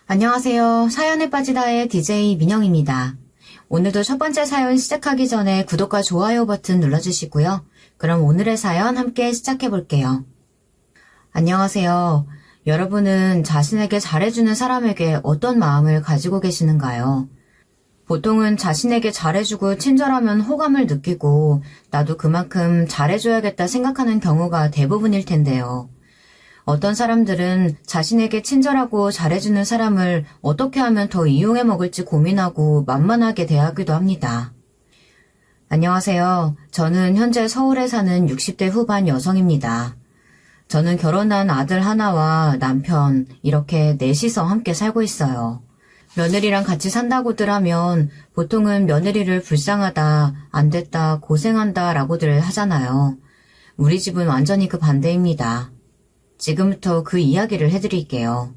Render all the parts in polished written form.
안녕하세요. 사연에 빠지다의 DJ 민영입니다. 오늘도 첫 번째 사연 시작하기 전에 구독과 좋아요 버튼 눌러주시고요. 그럼 오늘의 사연 함께 시작해 볼게요. 안녕하세요. 여러분은 자신에게 잘해주는 사람에게 어떤 마음을 가지고 계시는가요? 보통은 자신에게 잘해주고 친절하면 호감을 느끼고 나도 그만큼 잘해줘야겠다 생각하는 경우가 대부분일 텐데요. 어떤 사람들은 자신에게 친절하고 잘해주는 사람을 어떻게 하면 더 이용해 먹을지 고민하고 만만하게 대하기도 합니다. 안녕하세요. 저는 현재 서울에 사는 60대 후반 여성입니다. 저는 결혼한 아들 하나와 남편 이렇게 넷이서 함께 살고 있어요. 며느리랑 같이 산다고들 하면 보통은 며느리를 불쌍하다, 안 됐다, 고생한다 라고들 하잖아요. 우리 집은 완전히 그 반대입니다. 지금부터 그 이야기를 해드릴게요.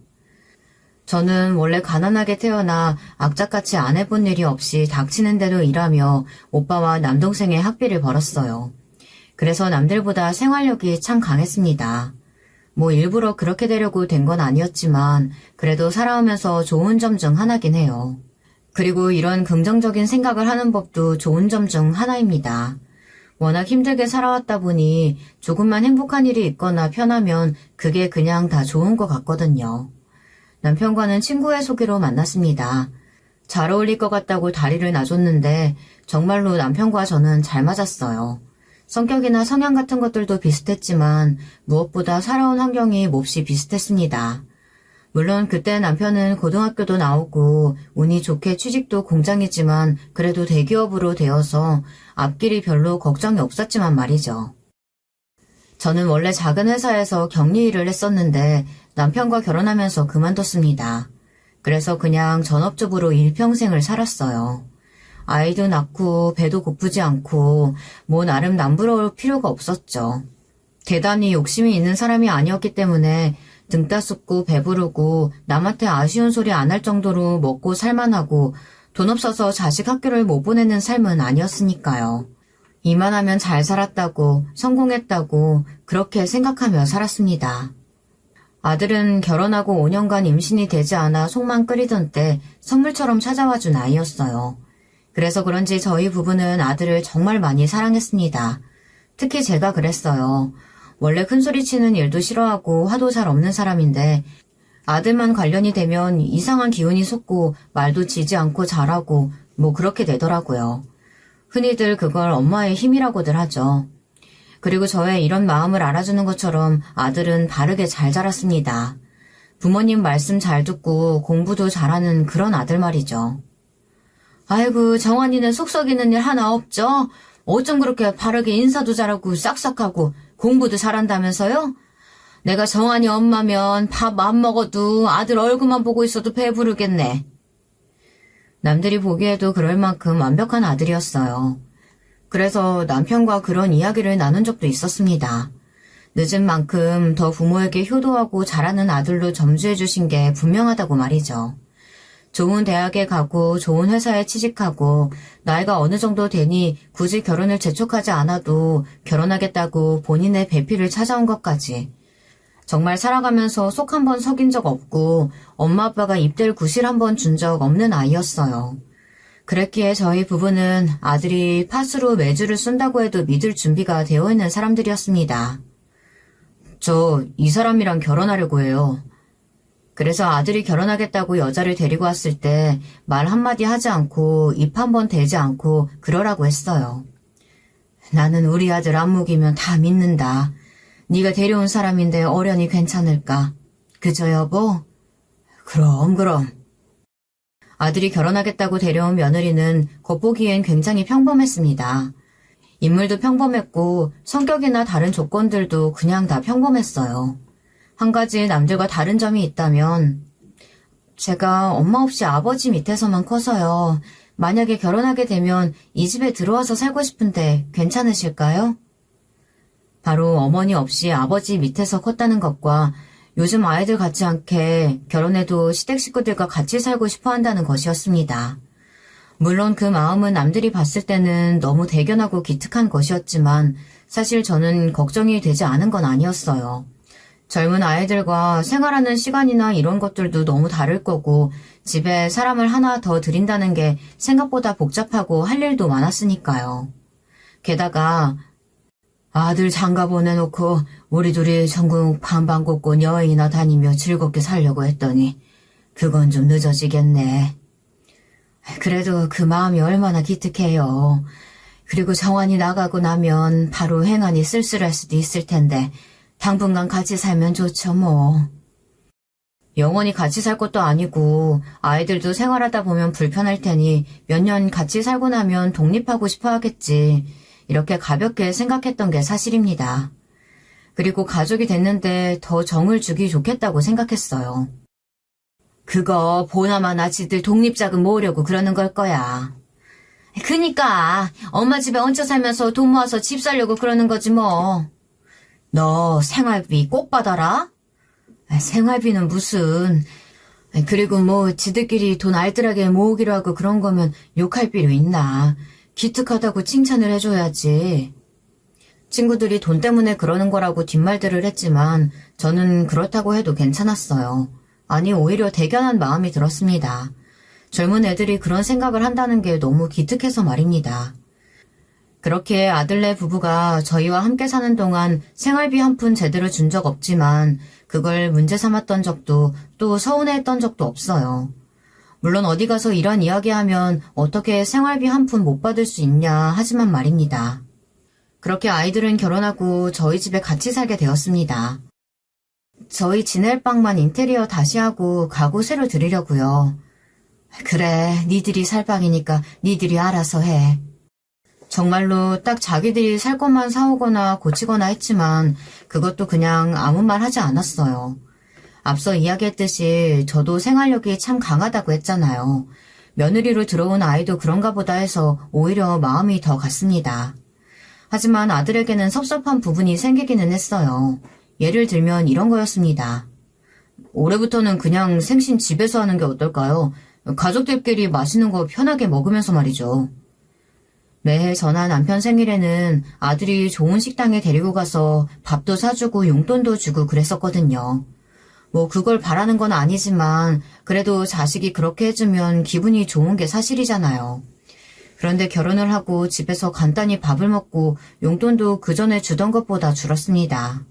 저는 원래 가난하게 태어나 악착같이 안 해본 일이 없이 닥치는 대로 일하며 오빠와 남동생의 학비를 벌었어요. 그래서 남들보다 생활력이 참 강했습니다. 뭐 일부러 그렇게 되려고 된 건 아니었지만 그래도 살아오면서 좋은 점 중 하나긴 해요. 그리고 이런 긍정적인 생각을 하는 법도 좋은 점 중 하나입니다. 워낙 힘들게 살아왔다 보니 조금만 행복한 일이 있거나 편하면 그게 그냥 다 좋은 것 같거든요. 남편과는 친구의 소개로 만났습니다. 잘 어울릴 것 같다고 다리를 놔줬는데 정말로 남편과 저는 잘 맞았어요. 성격이나 성향 같은 것들도 비슷했지만 무엇보다 살아온 환경이 몹시 비슷했습니다. 물론 그때 남편은 고등학교도 나오고 운이 좋게 취직도 공장이지만 그래도 대기업으로 되어서 앞길이 별로 걱정이 없었지만 말이죠. 저는 원래 작은 회사에서 격리 일을 했었는데 남편과 결혼하면서 그만뒀습니다. 그래서 그냥 전업주부로 일평생을 살았어요. 아이도 낳고 배도 고프지 않고 뭐 나름 남부러울 필요가 없었죠. 대단히 욕심이 있는 사람이 아니었기 때문에 등 따숩고 배부르고 남한테 아쉬운 소리 안 할 정도로 먹고 살만하고 돈 없어서 자식 학교를 못 보내는 삶은 아니었으니까요. 이만하면 잘 살았다고 성공했다고 그렇게 생각하며 살았습니다. 아들은 결혼하고 5년간 임신이 되지 않아 속만 끓이던 때 선물처럼 찾아와준 아이였어요. 그래서 그런지 저희 부부는 아들을 정말 많이 사랑했습니다. 특히 제가 그랬어요. 원래 큰소리 치는 일도 싫어하고 화도 잘 없는 사람인데 아들만 관련이 되면 이상한 기운이 솟고 말도 지지 않고 잘하고 뭐 그렇게 되더라고요. 흔히들 그걸 엄마의 힘이라고들 하죠. 그리고 저의 이런 마음을 알아주는 것처럼 아들은 바르게 잘 자랐습니다. 부모님 말씀 잘 듣고 공부도 잘하는 그런 아들 말이죠. 아이고 정환이는 속 썩이는 일 하나 없죠? 어쩜 그렇게 바르게 인사도 잘하고 싹싹하고 공부도 잘한다면서요? 내가 정환이 엄마면 밥 안 먹어도 아들 얼굴만 보고 있어도 배부르겠네. 남들이 보기에도 그럴 만큼 완벽한 아들이었어요. 그래서 남편과 그런 이야기를 나눈 적도 있었습니다. 늦은 만큼 더 부모에게 효도하고 잘하는 아들로 점주해 주신 게 분명하다고 말이죠. 좋은 대학에 가고 좋은 회사에 취직하고 나이가 어느 정도 되니 굳이 결혼을 재촉하지 않아도 결혼하겠다고 본인의 배필을 찾아온 것까지. 정말 살아가면서 속 한 번 썩인 적 없고 엄마 아빠가 입댈 구실 한 번 준 적 없는 아이였어요. 그랬기에 저희 부부는 아들이 팥으로 매주를 쓴다고 해도 믿을 준비가 되어 있는 사람들이었습니다. 저 이 사람이랑 결혼하려고 해요. 그래서 아들이 결혼하겠다고 여자를 데리고 왔을 때 말 한마디 하지 않고 입 한 번 대지 않고 그러라고 했어요. 나는 우리 아들 안목이면 다 믿는다. 네가 데려온 사람인데 어련히 괜찮을까? 그죠 여보? 그럼. 아들이 결혼하겠다고 데려온 며느리는 겉보기엔 굉장히 평범했습니다. 인물도 평범했고 성격이나 다른 조건들도 그냥 다 평범했어요. 한 가지 남들과 다른 점이 있다면 제가 엄마 없이 아버지 밑에서만 커서요. 만약에 결혼하게 되면 이 집에 들어와서 살고 싶은데 괜찮으실까요? 바로 어머니 없이 아버지 밑에서 컸다는 것과 요즘 아이들 같지 않게 결혼해도 시댁 식구들과 같이 살고 싶어 한다는 것이었습니다. 물론 그 마음은 남들이 봤을 때는 너무 대견하고 기특한 것이었지만 사실 저는 걱정이 되지 않은 건 아니었어요. 젊은 아이들과 생활하는 시간이나 이런 것들도 너무 다를 거고 집에 사람을 하나 더 들인다는 게 생각보다 복잡하고 할 일도 많았으니까요. 게다가 아들 장가 보내놓고 우리 둘이 전국 방방곡곡 여행이나 다니며 즐겁게 살려고 했더니 그건 좀 늦어지겠네. 그래도 그 마음이 얼마나 기특해요. 그리고 정환이 나가고 나면 바로 행안이 쓸쓸할 수도 있을 텐데 당분간 같이 살면 좋죠 뭐. 영원히 같이 살 것도 아니고 아이들도 생활하다 보면 불편할 테니 몇 년 같이 살고 나면 독립하고 싶어 하겠지. 이렇게 가볍게 생각했던 게 사실입니다. 그리고 가족이 됐는데 더 정을 주기 좋겠다고 생각했어요. 그거 보나마나 지들 독립자금 모으려고 그러는 걸 거야. 그니까 엄마 집에 얹혀 살면서 돈 모아서 집 살려고 그러는 거지 뭐. 너 생활비 꼭 받아라? 생활비는 무슨. 그리고 뭐 지들끼리 돈 알뜰하게 모으기로 하고 그런 거면 욕할 필요 있나. 기특하다고 칭찬을 해줘야지. 친구들이 돈 때문에 그러는 거라고 뒷말들을 했지만 저는 그렇다고 해도 괜찮았어요. 아니 오히려 대견한 마음이 들었습니다. 젊은 애들이 그런 생각을 한다는 게 너무 기특해서 말입니다. 그렇게 아들네 부부가 저희와 함께 사는 동안 생활비 한 푼 제대로 준 적 없지만 그걸 문제 삼았던 적도 또 서운해했던 적도 없어요. 물론 어디 가서 이런 이야기하면 어떻게 생활비 한 푼 못 받을 수 있냐 하지만 말입니다. 그렇게 아이들은 결혼하고 저희 집에 같이 살게 되었습니다. 저희 지낼 방만 인테리어 다시 하고 가구 새로 드리려고요. 그래, 니들이 살 방이니까 니들이 알아서 해. 정말로 딱 자기들이 살 것만 사오거나 고치거나 했지만 그것도 그냥 아무 말 하지 않았어요. 앞서 이야기했듯이 저도 생활력이 참 강하다고 했잖아요. 며느리로 들어온 아이도 그런가 보다 해서 오히려 마음이 더 갔습니다. 하지만 아들에게는 섭섭한 부분이 생기기는 했어요. 예를 들면 이런 거였습니다. 올해부터는 그냥 생신 집에서 하는 게 어떨까요? 가족들끼리 맛있는 거 편하게 먹으면서 말이죠. 매해 전화 남편 생일에는 아들이 좋은 식당에 데리고 가서 밥도 사주고 용돈도 주고 그랬었거든요. 뭐 그걸 바라는 건 아니지만 그래도 자식이 그렇게 해주면 기분이 좋은 게 사실이잖아요. 그런데 결혼을 하고 집에서 간단히 밥을 먹고 용돈도 그전에 주던 것보다 줄었습니다.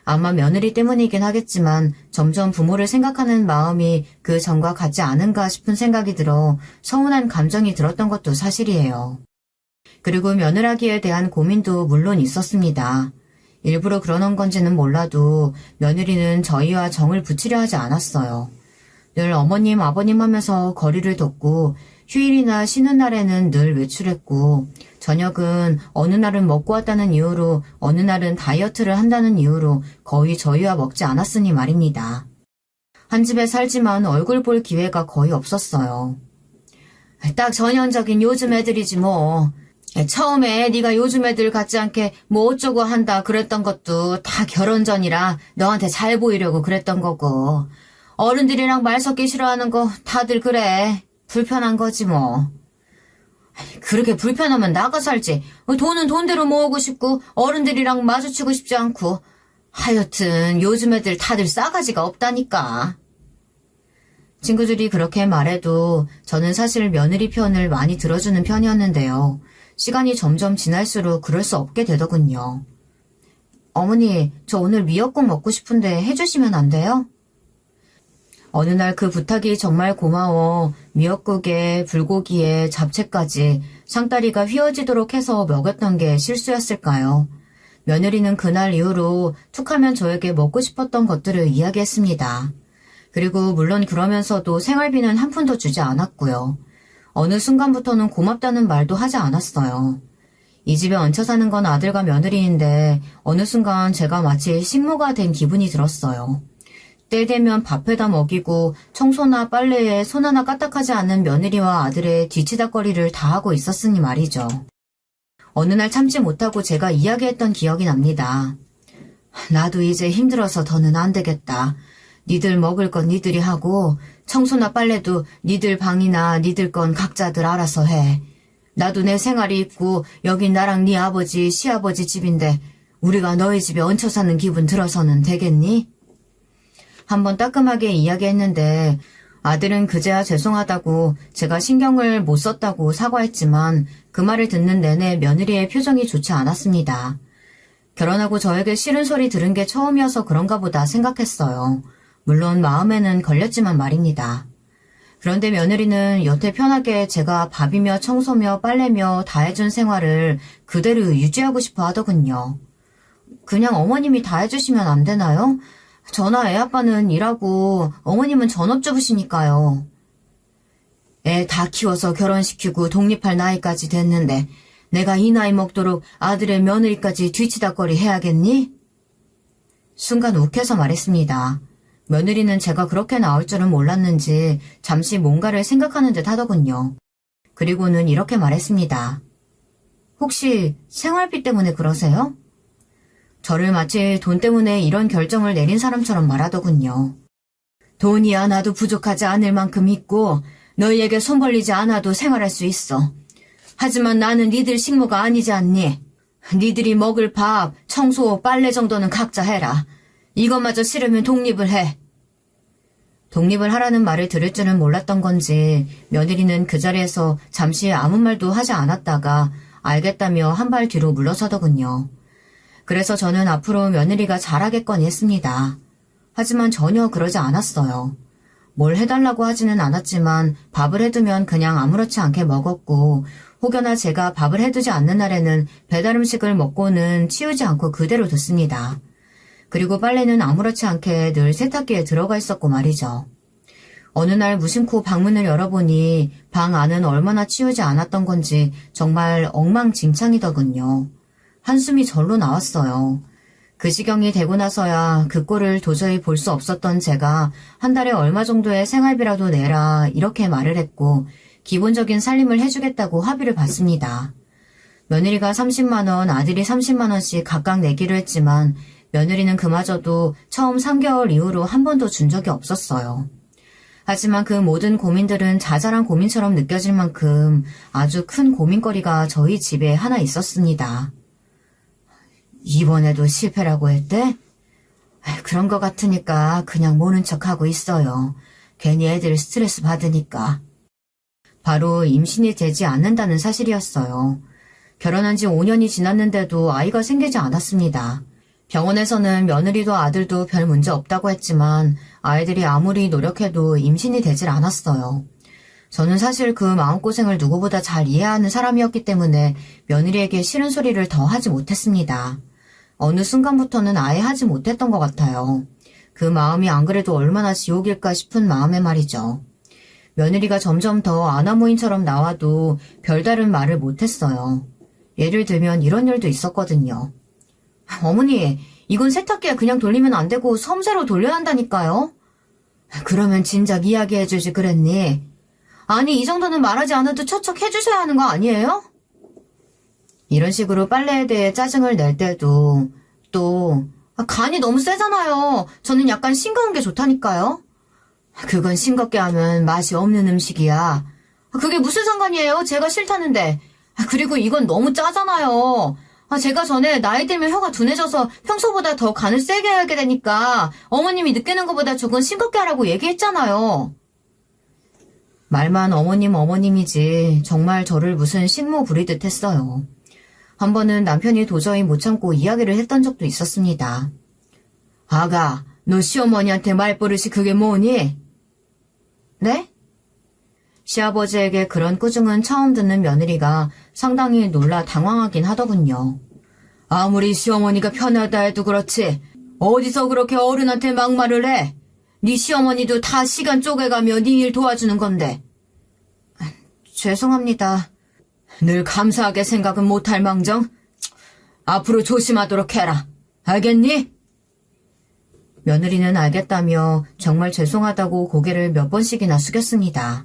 아마 며느리 때문이긴 하겠지만 점점 부모를 생각하는 마음이 그 전과 같지 않은가 싶은 생각이 들어 서운한 감정이 들었던 것도 사실이에요. 그리고 며느라기에 대한 고민도 물론 있었습니다. 일부러 그러는 건지는 몰라도 며느리는 저희와 정을 붙이려 하지 않았어요. 늘 어머님 아버님 하면서 거리를 뒀고 휴일이나 쉬는 날에는 늘 외출했고 저녁은 어느 날은 먹고 왔다는 이유로 어느 날은 다이어트를 한다는 이유로 거의 저희와 먹지 않았으니 말입니다. 한 집에 살지만 얼굴 볼 기회가 거의 없었어요. 딱 전형적인 요즘 애들이지 뭐. 처음에 네가 요즘 애들 같지 않게 뭐 어쩌고 한다 그랬던 것도 다 결혼 전이라 너한테 잘 보이려고 그랬던 거고 어른들이랑 말 섞기 싫어하는 거 다들 그래. 불편한 거지 뭐. 그렇게 불편하면 나가 살지. 돈은 돈대로 모으고 싶고 어른들이랑 마주치고 싶지 않고 하여튼 요즘 애들 다들 싸가지가 없다니까. 친구들이 그렇게 말해도 저는 사실 며느리 편을 많이 들어주는 편이었는데요. 시간이 점점 지날수록 그럴 수 없게 되더군요. 어머니, 저 오늘 미역국 먹고 싶은데 해주시면 안 돼요? 어느 날 그 부탁이 정말 고마워 미역국에 불고기에 잡채까지 상다리가 휘어지도록 해서 먹였던 게 실수였을까요? 며느리는 그날 이후로 툭하면 저에게 먹고 싶었던 것들을 이야기했습니다. 그리고 물론 그러면서도 생활비는 한 푼도 주지 않았고요. 어느 순간부터는 고맙다는 말도 하지 않았어요. 이 집에 얹혀 사는 건 아들과 며느리인데 어느 순간 제가 마치 식모가 된 기분이 들었어요. 때 되면 밥해다 먹이고 청소나 빨래에 손 하나 까딱하지 않는 며느리와 아들의 뒤치다꺼리를 다 하고 있었으니 말이죠. 어느 날 참지 못하고 제가 이야기했던 기억이 납니다. 나도 이제 힘들어서 더는 안 되겠다. 니들 먹을 건 니들이 하고 청소나 빨래도 니들 방이나 니들 건 각자들 알아서 해. 나도 내 생활이 있고 여긴 나랑 네 아버지, 시아버지 집인데 우리가 너희 집에 얹혀 사는 기분 들어서는 되겠니? 한번 따끔하게 이야기했는데 아들은 그제야 죄송하다고 제가 신경을 못 썼다고 사과했지만 그 말을 듣는 내내 며느리의 표정이 좋지 않았습니다. 결혼하고 저에게 싫은 소리 들은 게 처음이어서 그런가 보다 생각했어요. 물론 마음에는 걸렸지만 말입니다. 그런데 며느리는 여태 편하게 제가 밥이며 청소며 빨래며 다 해준 생활을 그대로 유지하고 싶어 하더군요. 그냥 어머님이 다 해주시면 안 되나요? 저나 애아빠는 일하고 어머님은 전업주부시니까요. 애 다 키워서 결혼시키고 독립할 나이까지 됐는데 내가 이 나이 먹도록 아들의 며느리까지 뒤치다거리 해야겠니? 순간 욱해서 말했습니다. 며느리는 제가 그렇게 나올 줄은 몰랐는지 잠시 뭔가를 생각하는 듯 하더군요. 그리고는 이렇게 말했습니다. 혹시 생활비 때문에 그러세요? 저를 마치 돈 때문에 이런 결정을 내린 사람처럼 말하더군요. 돈이 하나도 부족하지 않을 만큼 있고 너희에게 손 벌리지 않아도 생활할 수 있어. 하지만 나는 니들 식모가 아니지 않니? 니들이 먹을 밥, 청소, 빨래 정도는 각자 해라. 이것마저 싫으면 독립을 해. 독립을 하라는 말을 들을 줄은 몰랐던 건지 며느리는 그 자리에서 잠시 아무 말도 하지 않았다가 알겠다며 한 발 뒤로 물러서더군요. 그래서 저는 앞으로 며느리가 잘하겠거니 했습니다. 하지만 전혀 그러지 않았어요. 뭘 해달라고 하지는 않았지만 밥을 해두면 그냥 아무렇지 않게 먹었고 혹여나 제가 밥을 해두지 않는 날에는 배달 음식을 먹고는 치우지 않고 그대로 뒀습니다. 그리고 빨래는 아무렇지 않게 늘 세탁기에 들어가 있었고 말이죠. 어느 날 무심코 방문을 열어보니 방 안은 얼마나 치우지 않았던 건지 정말 엉망진창이더군요. 한숨이 절로 나왔어요. 그 지경이 되고 나서야 그 꼴을 도저히 볼 수 없었던 제가 한 달에 얼마 정도의 생활비라도 내라 이렇게 말을 했고 기본적인 살림을 해주겠다고 합의를 받습니다. 며느리가 30만 원, 아들이 30만 원씩 각각 내기로 했지만 며느리는 그마저도 처음 3개월 이후로 한 번도 준 적이 없었어요. 하지만 그 모든 고민들은 자잘한 고민처럼 느껴질 만큼 아주 큰 고민거리가 저희 집에 하나 있었습니다. 이번에도 실패라고 했대? 그런 것 같으니까 그냥 모른 척하고 있어요. 괜히 애들 스트레스 받으니까. 바로 임신이 되지 않는다는 사실이었어요. 결혼한 지 5년이 지났는데도 아이가 생기지 않았습니다. 병원에서는 며느리도 아들도 별 문제 없다고 했지만 아이들이 아무리 노력해도 임신이 되질 않았어요. 저는 사실 그 마음고생을 누구보다 잘 이해하는 사람이었기 때문에 며느리에게 싫은 소리를 더 하지 못했습니다. 어느 순간부터는 아예 하지 못했던 것 같아요. 그 마음이 안 그래도 얼마나 지옥일까 싶은 마음에 말이죠. 며느리가 점점 더 아나무인처럼 나와도 별다른 말을 못했어요. 예를 들면 이런 일도 있었거든요. 어머니, 이건 세탁기에 그냥 돌리면 안 되고 섬세로 돌려야 한다니까요. 그러면 진작 이야기해주지 그랬니? 아니, 이 정도는 말하지 않아도 척척 해주셔야 하는 거 아니에요? 이런 식으로 빨래에 대해 짜증을 낼 때도 또 간이 너무 세잖아요. 저는 약간 싱거운 게 좋다니까요. 그건 싱겁게 하면 맛이 없는 음식이야. 그게 무슨 상관이에요? 제가 싫다는데. 그리고 이건 너무 짜잖아요. 제가 전에 나이 들면 혀가 둔해져서 평소보다 더 간을 세게 하게 되니까 어머님이 느끼는 것보다 조금 싱겁게 하라고 얘기했잖아요. 말만 어머님이지 정말 저를 무슨 식모 부리듯 했어요. 한 번은 남편이 도저히 못 참고 이야기를 했던 적도 있었습니다. 아가, 너 시어머니한테 말버릇이 그게 뭐니? 네? 시아버지에게 그런 꾸중은 처음 듣는 며느리가 상당히 놀라 당황하긴 하더군요. 아무리 시어머니가 편하다 해도 그렇지 어디서 그렇게 어른한테 막말을 해? 네 시어머니도 다 시간 쪼개가며 네 일 도와주는 건데. 죄송합니다. 늘 감사하게 생각은 못할 망정 앞으로 조심하도록 해라. 알겠니? 며느리는 알겠다며 정말 죄송하다고 고개를 몇 번씩이나 숙였습니다.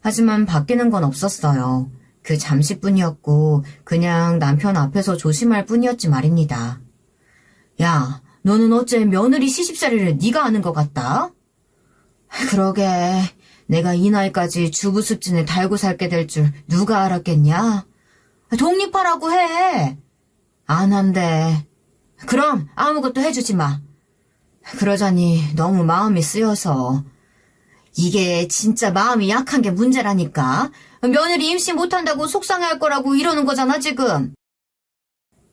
하지만 바뀌는 건 없었어요. 그 잠시뿐이었고 그냥 남편 앞에서 조심할 뿐이었지 말입니다. 야, 너는 어째 며느리 시집살이를 네가 아는 것 같다? 그러게, 내가 이 나이까지 주부 습진에 달고 살게 될 줄 누가 알았겠냐? 독립하라고 해. 안 한대. 그럼 아무것도 해주지 마. 그러자니 너무 마음이 쓰여서. 이게 진짜 마음이 약한 게 문제라니까. 며느리 임신 못한다고 속상해할 거라고 이러는 거잖아, 지금.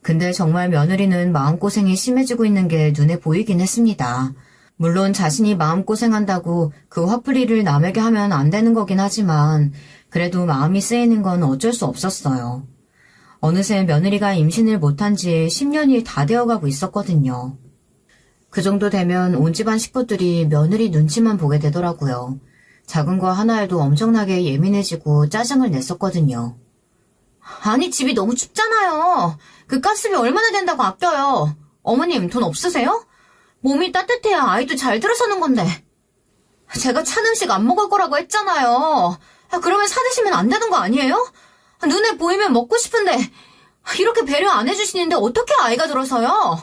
근데 정말 며느리는 마음고생이 심해지고 있는 게 눈에 보이긴 했습니다. 물론 자신이 마음고생한다고 그 화풀이를 남에게 하면 안 되는 거긴 하지만 그래도 마음이 쓰이는 건 어쩔 수 없었어요. 어느새 며느리가 임신을 못한 지 10년이 다 되어가고 있었거든요. 그 정도 되면 온 집안 식구들이 며느리 눈치만 보게 되더라고요. 작은 거 하나에도 엄청나게 예민해지고 짜증을 냈었거든요. 아니, 집이 너무 춥잖아요. 그 가스비 얼마나 된다고 아껴요. 어머님, 돈 없으세요? 몸이 따뜻해야 아이도 잘 들어서는 건데. 제가 찬 음식 안 먹을 거라고 했잖아요. 그러면 사드시면 안 되는 거 아니에요? 눈에 보이면 먹고 싶은데 이렇게 배려 안 해주시는데 어떻게 아이가 들어서요?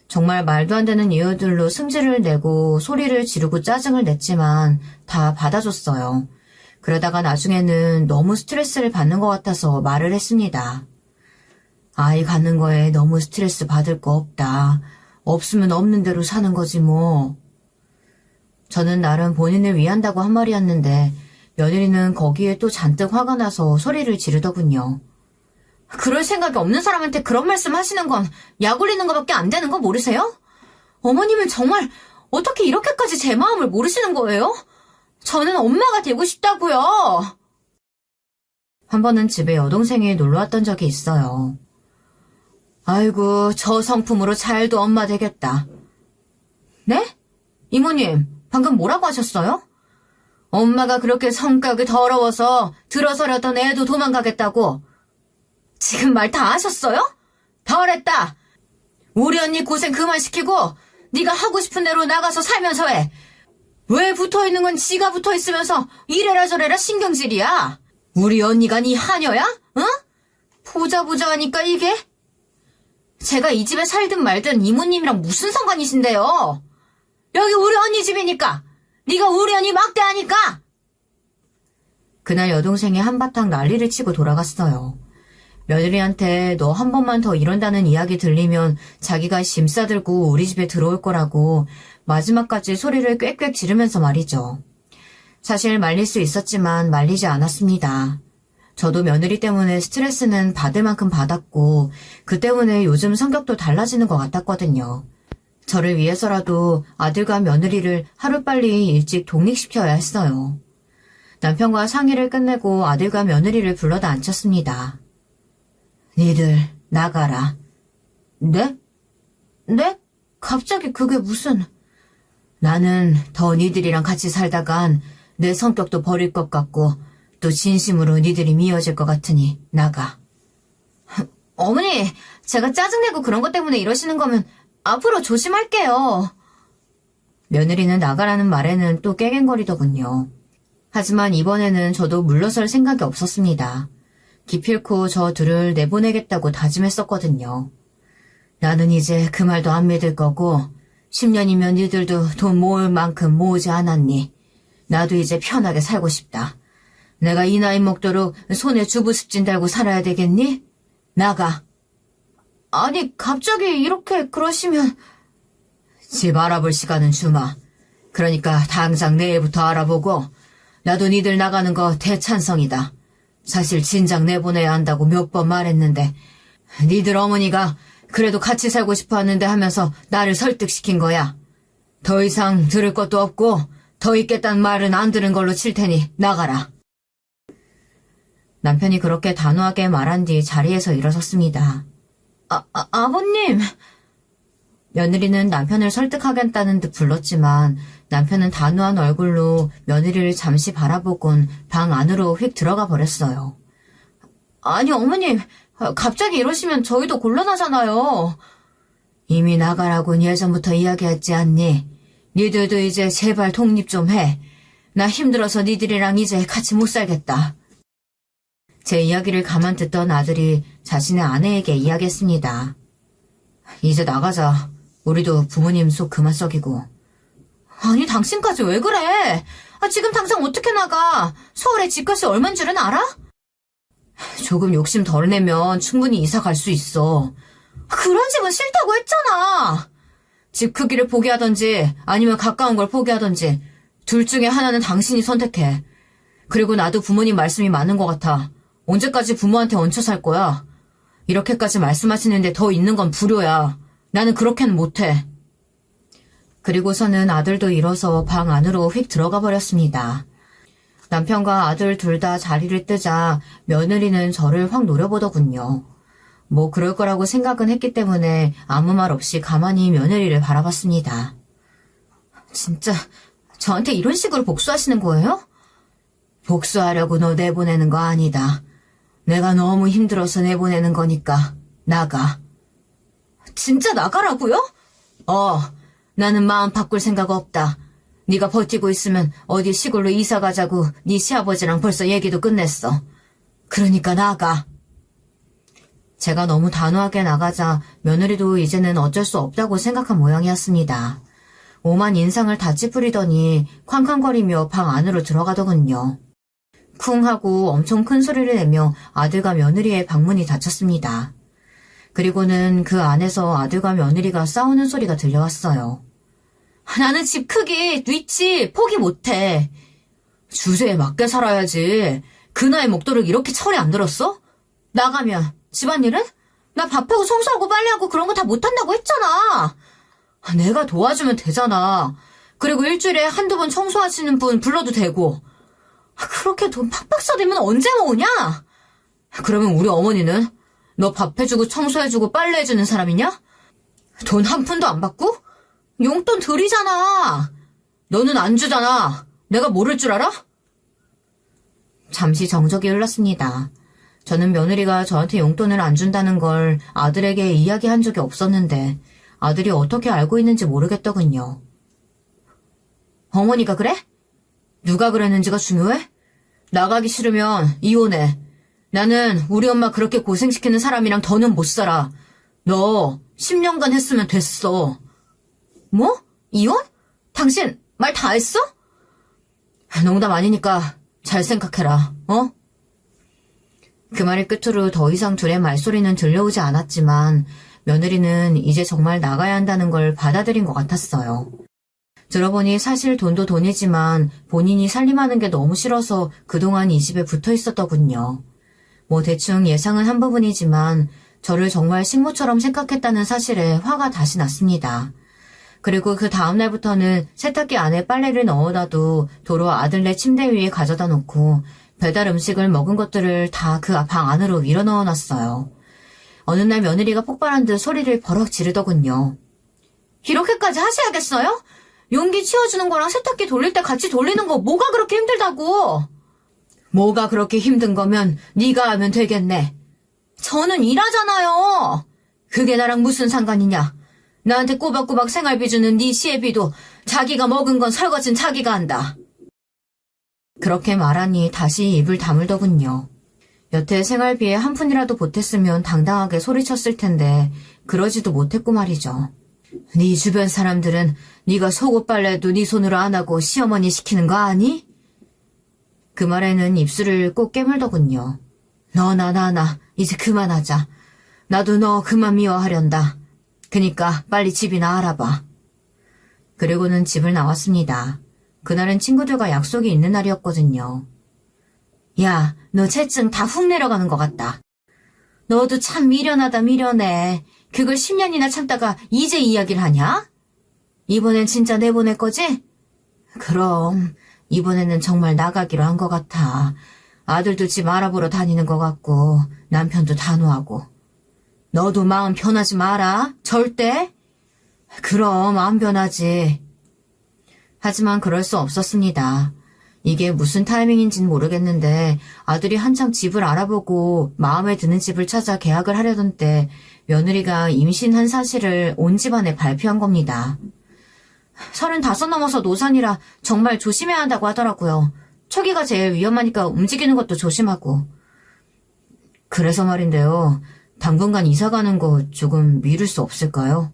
정말 말도 안 되는 이유들로 승질을 내고 소리를 지르고 짜증을 냈지만 다 받아줬어요. 그러다가 나중에는 너무 스트레스를 받는 것 같아서 말을 했습니다. 아이 갖는 거에 너무 스트레스 받을 거 없다. 없으면 없는 대로 사는 거지 뭐. 저는 나름 본인을 위한다고 한 말이었는데 며느리는 거기에 또 잔뜩 화가 나서 소리를 지르더군요. 그럴 생각이 없는 사람한테 그런 말씀 하시는 건 약 올리는 것밖에 안 되는 거 모르세요? 어머님은 정말 어떻게 이렇게까지 제 마음을 모르시는 거예요? 저는 엄마가 되고 싶다고요. 한 번은 집에 여동생이 놀러왔던 적이 있어요. 아이고, 저 성품으로 잘도 엄마 되겠다. 네? 이모님, 방금 뭐라고 하셨어요? 엄마가 그렇게 성격이 더러워서 들어서려던 애도 도망가겠다고. 지금 말 다 하셨어요? 덜했다. 우리 언니 고생 그만 시키고 네가 하고 싶은 대로 나가서 살면서 해. 왜 붙어있는 건 지가 붙어있으면서 이래라 저래라 신경질이야. 우리 언니가 네 하녀야? 응? 보자 하니까 이게? 제가 이 집에 살든 말든 이모님이랑 무슨 상관이신데요? 여기 우리 언니 집이니까. 네가 우리 언니 막대하니까. 그날 여동생이 한바탕 난리를 치고 돌아갔어요. 며느리한테 너 한 번만 더 이런다는 이야기 들리면 자기가 짐 싸들고 우리 집에 들어올 거라고 마지막까지 소리를 꽥꽥 지르면서 말이죠. 사실 말릴 수 있었지만 말리지 않았습니다. 저도 며느리 때문에 스트레스는 받을 만큼 받았고 그 때문에 요즘 성격도 달라지는 것 같았거든요. 저를 위해서라도 아들과 며느리를 하루빨리 일찍 독립시켜야 했어요. 남편과 상의를 끝내고 아들과 며느리를 불러다 앉혔습니다. 니들 나가라. 네? 네? 갑자기 그게 무슨... 나는 더 니들이랑 같이 살다간 내 성격도 버릴 것 같고 또 진심으로 니들이 미워질 것 같으니 나가. 어머니, 제가 짜증내고 그런 것 때문에 이러시는 거면 앞으로 조심할게요. 며느리는 나가라는 말에는 또 깨갱거리더군요. 하지만 이번에는 저도 물러설 생각이 없었습니다. 기필코 저 둘을 내보내겠다고 다짐했었거든요. 나는 이제 그 말도 안 믿을 거고 10년이면 니들도 돈 모을 만큼 모으지 않았니? 나도 이제 편하게 살고 싶다. 내가 이 나이 먹도록 손에 주부습진 달고 살아야 되겠니? 나가. 아니, 갑자기 이렇게 그러시면... 집 알아볼 시간은 주마. 그러니까 당장 내일부터 알아보고 나도 니들 나가는 거 대찬성이다. 사실 진작 내보내야 한다고 몇 번 말했는데 니들 어머니가 그래도 같이 살고 싶어 하는데 하면서 나를 설득시킨 거야. 더 이상 들을 것도 없고 더 있겠다는 말은 안 들은 걸로 칠 테니 나가라. 남편이 그렇게 단호하게 말한 뒤 자리에서 일어섰습니다. 아버님. 며느리는 남편을 설득하겠다는 듯 불렀지만 남편은 단호한 얼굴로 며느리를 잠시 바라보곤 방 안으로 휙 들어가 버렸어요. 아니 어머님, 갑자기 이러시면 저희도 곤란하잖아요. 이미 나가라고는 예전부터 이야기했지 않니? 니들도 이제 제발 독립 좀 해. 나 힘들어서 니들이랑 이제 같이 못 살겠다. 제 이야기를 가만 듣던 아들이 자신의 아내에게 이야기했습니다. 이제 나가자. 우리도 부모님 속 그만 썩이고. 아니 당신까지 왜 그래? 지금 당장 어떻게 나가? 서울에 집값이 얼만 줄은 알아? 조금 욕심 덜 내면 충분히 이사 갈 수 있어. 그런 집은 싫다고 했잖아. 집 크기를 포기하던지 아니면 가까운 걸 포기하던지 둘 중에 하나는 당신이 선택해. 그리고 나도 부모님 말씀이 맞는 것 같아. 언제까지 부모한테 얹혀 살 거야? 이렇게까지 말씀하시는데 더 있는 건 불효야. 나는 그렇게는 못해. 그리고서는 아들도 일어서 방 안으로 휙 들어가 버렸습니다. 남편과 아들 둘 다 자리를 뜨자 며느리는 저를 확 노려보더군요. 뭐 그럴 거라고 생각은 했기 때문에 아무 말 없이 가만히 며느리를 바라봤습니다. 진짜 저한테 이런 식으로 복수하시는 거예요? 복수하려고 너 내보내는 거 아니다. 내가 너무 힘들어서 내보내는 거니까 나가. 진짜 나가라고요? 나는 마음 바꿀 생각 없다. 네가 버티고 있으면 어디 시골로 이사 가자고 네 시아버지랑 벌써 얘기도 끝냈어. 그러니까 나가. 제가 너무 단호하게 나가자 며느리도 이제는 어쩔 수 없다고 생각한 모양이었습니다. 오만 인상을 다 찌푸리더니 쾅쾅거리며 방 안으로 들어가더군요. 쿵 하고 엄청 큰 소리를 내며 아들과 며느리의 방문이 닫혔습니다. 그리고는 그 안에서 아들과 며느리가 싸우는 소리가 들려왔어요. 나는 집 크기, 위치 포기 못해. 주제에 맞게 살아야지. 그 나이 먹도록 이렇게 철이 안 들었어? 나가면 집안일은? 나 밥하고 청소하고 빨래하고 그런 거 다 못한다고 했잖아. 내가 도와주면 되잖아. 그리고 일주일에 한두 번 청소하시는 분 불러도 되고. 그렇게 돈 팍팍 써대면 언제 모으냐? 그러면 우리 어머니는? 너 밥 해주고 청소해주고 빨래해주는 사람이냐? 돈 한 푼도 안 받고? 용돈 드리잖아. 너는 안 주잖아. 내가 모를 줄 알아? 잠시 정적이 흘렀습니다. 저는 며느리가 저한테 용돈을 안 준다는 걸 아들에게 이야기한 적이 없었는데 아들이 어떻게 알고 있는지 모르겠더군요. 어머니가 그래? 누가 그랬는지가 중요해? 나가기 싫으면 이혼해. 나는 우리 엄마 그렇게 고생시키는 사람이랑 더는 못 살아. 너 10년간 했으면 됐어. 뭐? 이혼? 당신 말 다 했어? 농담 아니니까 잘 생각해라. 그 말의 끝으로 더 이상 둘의 말소리는 들려오지 않았지만 며느리는 이제 정말 나가야 한다는 걸 받아들인 것 같았어요. 들어보니 사실 돈도 돈이지만 본인이 살림하는 게 너무 싫어서 그동안 이 집에 붙어 있었더군요. 뭐 대충 예상은 한 부분이지만 저를 정말 식모처럼 생각했다는 사실에 화가 다시 났습니다. 그리고 그 다음날부터는 세탁기 안에 빨래를 넣어놔도 도로 아들네 침대 위에 가져다 놓고 배달 음식을 먹은 것들을 다 그 방 안으로 밀어 넣어놨어요. 어느 날 며느리가 폭발한 듯 소리를 버럭 지르더군요. 이렇게까지 하셔야겠어요? 용기 치워주는 거랑 세탁기 돌릴 때 같이 돌리는 거 뭐가 그렇게 힘들다고? 뭐가 그렇게 힘든 거면 네가 하면 되겠네. 저는 일하잖아요. 그게 나랑 무슨 상관이냐. 나한테 꼬박꼬박 생활비 주는 네 시애비도 자기가 먹은 건 설거지는 자기가 한다. 그렇게 말하니 다시 입을 다물더군요. 여태 생활비에 한 푼이라도 보탰으면 당당하게 소리쳤을 텐데 그러지도 못했고 말이죠. 네 주변 사람들은 네가 속옷 빨래도 네 손으로 안 하고 시어머니 시키는 거 아니? 그 말에는 입술을 꼭 깨물더군요. 너나 나나 이제 그만하자. 나도 너 그만 미워하련다. 그니까 빨리 집이나 알아봐. 그리고는 집을 나왔습니다. 그날은 친구들과 약속이 있는 날이었거든요. 야, 너 채증 다 훅 내려가는 것 같다. 너도 참 미련하다 미련해. 그걸 10년이나 참다가 이제 이야기를 하냐? 이번엔 진짜 내보낼 거지? 그럼 이번에는 정말 나가기로 한 것 같아. 아들도 집 알아보러 다니는 것 같고 남편도 단호하고. 너도 마음 변하지 마라. 절대. 그럼 안 변하지. 하지만 그럴 수 없었습니다. 이게 무슨 타이밍인지는 모르겠는데 아들이 한창 집을 알아보고 마음에 드는 집을 찾아 계약을 하려던 때 며느리가 임신한 사실을 온 집안에 발표한 겁니다. 35 넘어서 노산이라 정말 조심해야 한다고 하더라고요. 초기가 제일 위험하니까 움직이는 것도 조심하고. 그래서 말인데요. 당분간 이사 가는 거 조금 미룰 수 없을까요?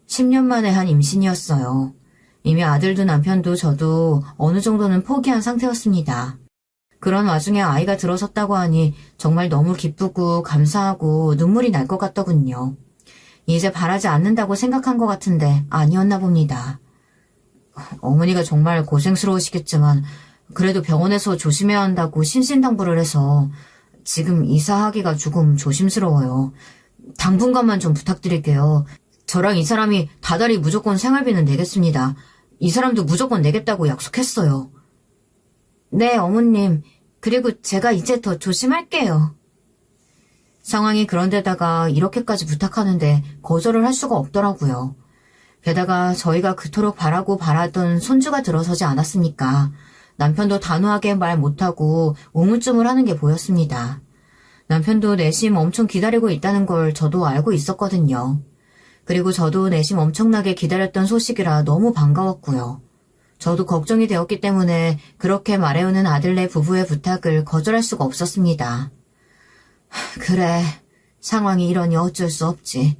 10년 만에 한 임신이었어요. 이미 아들도 남편도 저도 어느 정도는 포기한 상태였습니다. 그런 와중에 아이가 들어섰다고 하니 정말 너무 기쁘고 감사하고 눈물이 날 것 같더군요. 이제 바라지 않는다고 생각한 것 같은데 아니었나 봅니다. 어머니가 정말 고생스러우시겠지만 그래도 병원에서 조심해야 한다고 신신당부를 해서 지금 이사하기가 조금 조심스러워요. 당분간만 좀 부탁드릴게요. 저랑 이 사람이 다달이 무조건 생활비는 내겠습니다. 이 사람도 무조건 내겠다고 약속했어요. 네, 어머님. 그리고 제가 이제 더 조심할게요. 상황이 그런데다가 이렇게까지 부탁하는데 거절을 할 수가 없더라고요. 게다가 저희가 그토록 바라고 바라던 손주가 들어서지 않았습니까? 남편도 단호하게 말 못하고 우물쭈물 하는 게 보였습니다. 남편도 내심 엄청 기다리고 있다는 걸 저도 알고 있었거든요. 그리고 저도 내심 엄청나게 기다렸던 소식이라 너무 반가웠고요. 저도 걱정이 되었기 때문에 그렇게 말해오는 아들네 부부의 부탁을 거절할 수가 없었습니다. 그래, 상황이 이러니 어쩔 수 없지.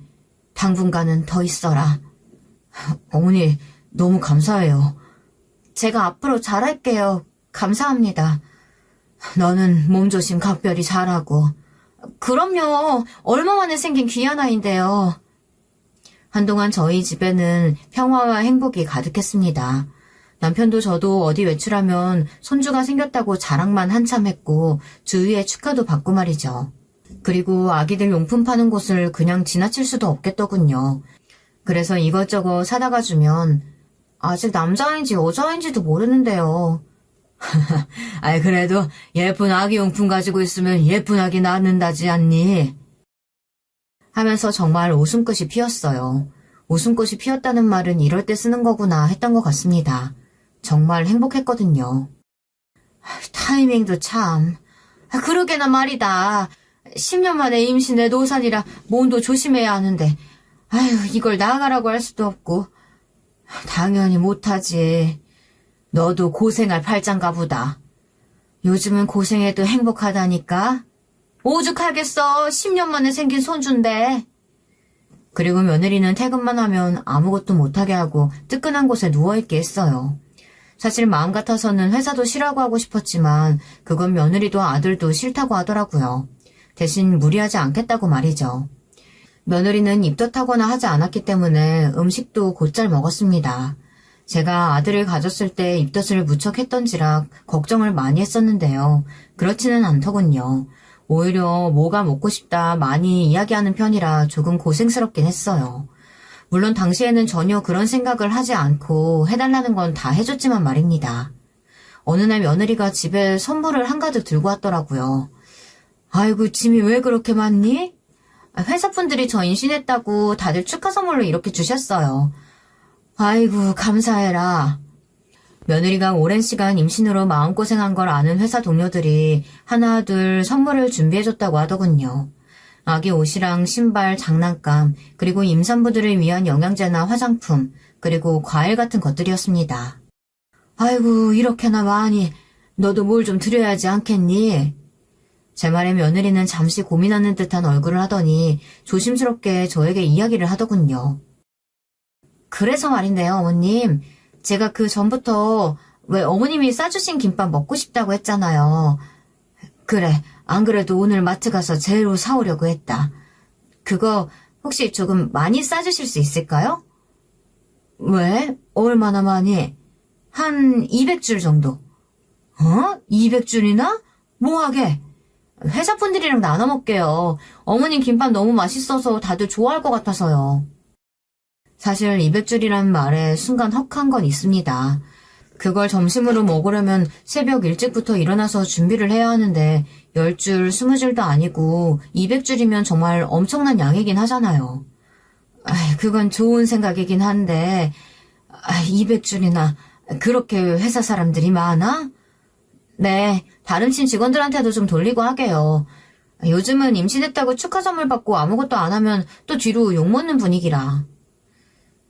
당분간은 더 있어라. 어머니, 너무 감사해요. 제가 앞으로 잘할게요. 감사합니다. 너는 몸조심 각별히 잘하고. 그럼요. 얼마 만에 생긴 귀한 아이인데요. 한동안 저희 집에는 평화와 행복이 가득했습니다. 남편도 저도 어디 외출하면 손주가 생겼다고 자랑만 한참 했고 주위에 축하도 받고 말이죠. 그리고 아기들 용품 파는 곳을 그냥 지나칠 수도 없겠더군요. 그래서 이것저것 사다가 주면 아직 남자아인지 여자아인지도 모르는데요. 아이 그래도 예쁜 아기 용품 가지고 있으면 예쁜 아기 낳는다지 않니? 하면서 정말 웃음꽃이 피었어요. 웃음꽃이 피었다는 말은 이럴 때 쓰는 거구나 했던 것 같습니다. 정말 행복했거든요. 타이밍도 참. 그러게나 말이다. 10년 만에 임신해 노산이라 몸도 조심해야 하는데 아휴 이걸 나가라고 할 수도 없고 당연히 못하지. 너도 고생할 팔짱가 보다. 요즘은 고생해도 행복하다니까. 오죽하겠어. 10년 만에 생긴 손주인데. 그리고 며느리는 퇴근만 하면 아무것도 못하게 하고 뜨끈한 곳에 누워있게 했어요. 사실 마음 같아서는 회사도 쉬라고 하고 싶었지만 그건 며느리도 아들도 싫다고 하더라고요. 대신 무리하지 않겠다고 말이죠. 며느리는 입덧하거나 하지 않았기 때문에 음식도 곧잘 먹었습니다. 제가 아들을 가졌을 때 입덧을 무척 했던지라 걱정을 많이 했었는데요. 그렇지는 않더군요. 오히려 뭐가 먹고 싶다 많이 이야기하는 편이라 조금 고생스럽긴 했어요. 물론 당시에는 전혀 그런 생각을 하지 않고 해달라는 건 다 해줬지만 말입니다. 어느 날 며느리가 집에 선물을 한가득 들고 왔더라고요. 아이고 짐이 왜 그렇게 많니? 회사분들이 저 임신했다고 다들 축하 선물로 이렇게 주셨어요. 아이고 감사해라. 며느리가 오랜 시간 임신으로 마음고생한 걸 아는 회사 동료들이 하나 둘 선물을 준비해줬다고 하더군요. 아기 옷이랑 신발, 장난감, 그리고 임산부들을 위한 영양제나 화장품, 그리고 과일 같은 것들이었습니다. 아이고 이렇게나 많이 너도 뭘 좀 드려야지 않겠니? 제 말에 며느리는 잠시 고민하는 듯한 얼굴을 하더니 조심스럽게 저에게 이야기를 하더군요. 그래서 말인데요, 어머님. 제가 그 전부터 왜 어머님이 싸주신 김밥 먹고 싶다고 했잖아요. 그래, 안 그래도 오늘 마트 가서 재료 사오려고 했다. 그거 혹시 조금 많이 싸주실 수 있을까요? 왜? 얼마나 많이? 한 200줄 정도. 200줄이나? 뭐하게? 회사분들이랑 나눠 먹게요. 어머님 김밥 너무 맛있어서 다들 좋아할 것 같아서요. 사실 200줄이란 말에 순간 헉한 건 있습니다. 그걸 점심으로 먹으려면 새벽 일찍부터 일어나서 준비를 해야 하는데 10줄, 20줄도 아니고 200줄이면 정말 엄청난 양이긴 하잖아요. 그건 좋은 생각이긴 한데 200줄이나 그렇게 회사 사람들이 많아? 네, 다른 팀 직원들한테도 좀 돌리고 하게요. 요즘은 임신했다고 축하 선물 받고 아무것도 안 하면 또 뒤로 욕먹는 분위기라.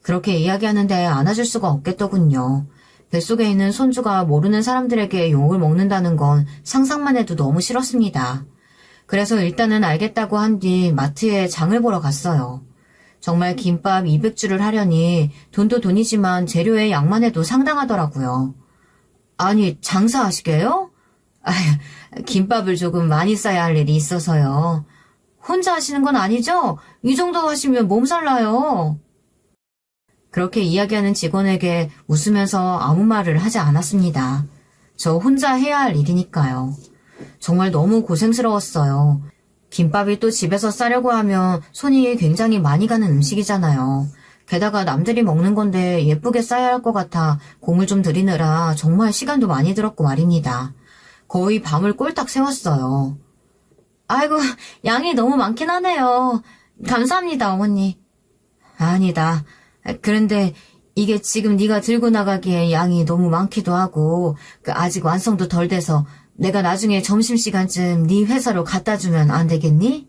그렇게 이야기하는데 안아줄 수가 없겠더군요. 뱃속에 있는 손주가 모르는 사람들에게 욕을 먹는다는 건 상상만 해도 너무 싫었습니다. 그래서 일단은 알겠다고 한 뒤 마트에 장을 보러 갔어요. 정말 김밥 200줄을 하려니 돈도 돈이지만 재료의 양만 해도 상당하더라고요. 아니 장사하시게요? 김밥을 조금 많이 싸야 할 일이 있어서요. 혼자 하시는 건 아니죠? 이 정도 하시면 몸살 나요. 그렇게 이야기하는 직원에게 웃으면서 아무 말을 하지 않았습니다. 저 혼자 해야 할 일이니까요. 정말 너무 고생스러웠어요. 김밥이 또 집에서 싸려고 하면 손이 굉장히 많이 가는 음식이잖아요. 게다가 남들이 먹는 건데 예쁘게 싸야 할 것 같아 공을 좀 들이느라 정말 시간도 많이 들었고 말입니다. 거의 밤을 꼴딱 새웠어요. 아이고, 양이 너무 많긴 하네요. 감사합니다, 어머니. 아니다. 그런데 이게 지금 네가 들고 나가기에 양이 너무 많기도 하고 아직 완성도 덜 돼서 내가 나중에 점심시간쯤 네 회사로 갖다 주면 안 되겠니?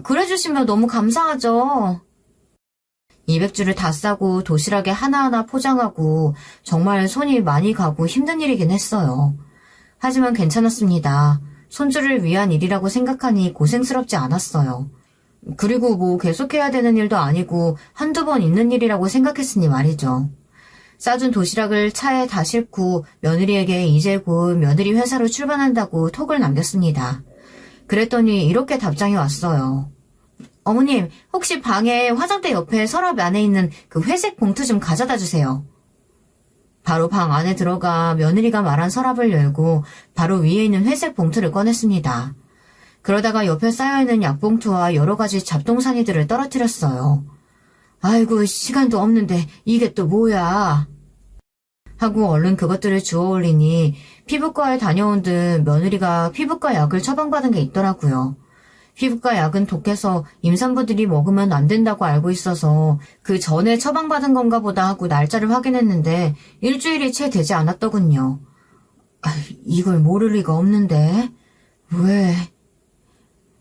그래 주시면 너무 감사하죠. 200주를 다 싸고 도시락에 하나하나 포장하고 정말 손이 많이 가고 힘든 일이긴 했어요. 하지만 괜찮았습니다. 손주를 위한 일이라고 생각하니 고생스럽지 않았어요. 그리고 뭐 계속해야 되는 일도 아니고 한두 번 있는 일이라고 생각했으니 말이죠. 싸준 도시락을 차에 다 싣고 며느리에게 이제 곧 며느리 회사로 출발한다고 톡을 남겼습니다. 그랬더니 이렇게 답장이 왔어요. 어머님, 혹시 방에 화장대 옆에 서랍 안에 있는 그 회색 봉투 좀 가져다 주세요. 바로 방 안에 들어가 며느리가 말한 서랍을 열고 바로 위에 있는 회색 봉투를 꺼냈습니다. 그러다가 옆에 쌓여있는 약봉투와 여러 가지 잡동사니들을 떨어뜨렸어요. 아이고, 시간도 없는데 이게 또 뭐야? 하고 얼른 그것들을 주워 올리니 피부과에 다녀온 듯 며느리가 피부과 약을 처방받은 게 있더라고요. 피부과 약은 독해서 임산부들이 먹으면 안 된다고 알고 있어서 그 전에 처방받은 건가 보다 하고 날짜를 확인했는데 일주일이 채 되지 않았더군요. 이걸 모를 리가 없는데 왜?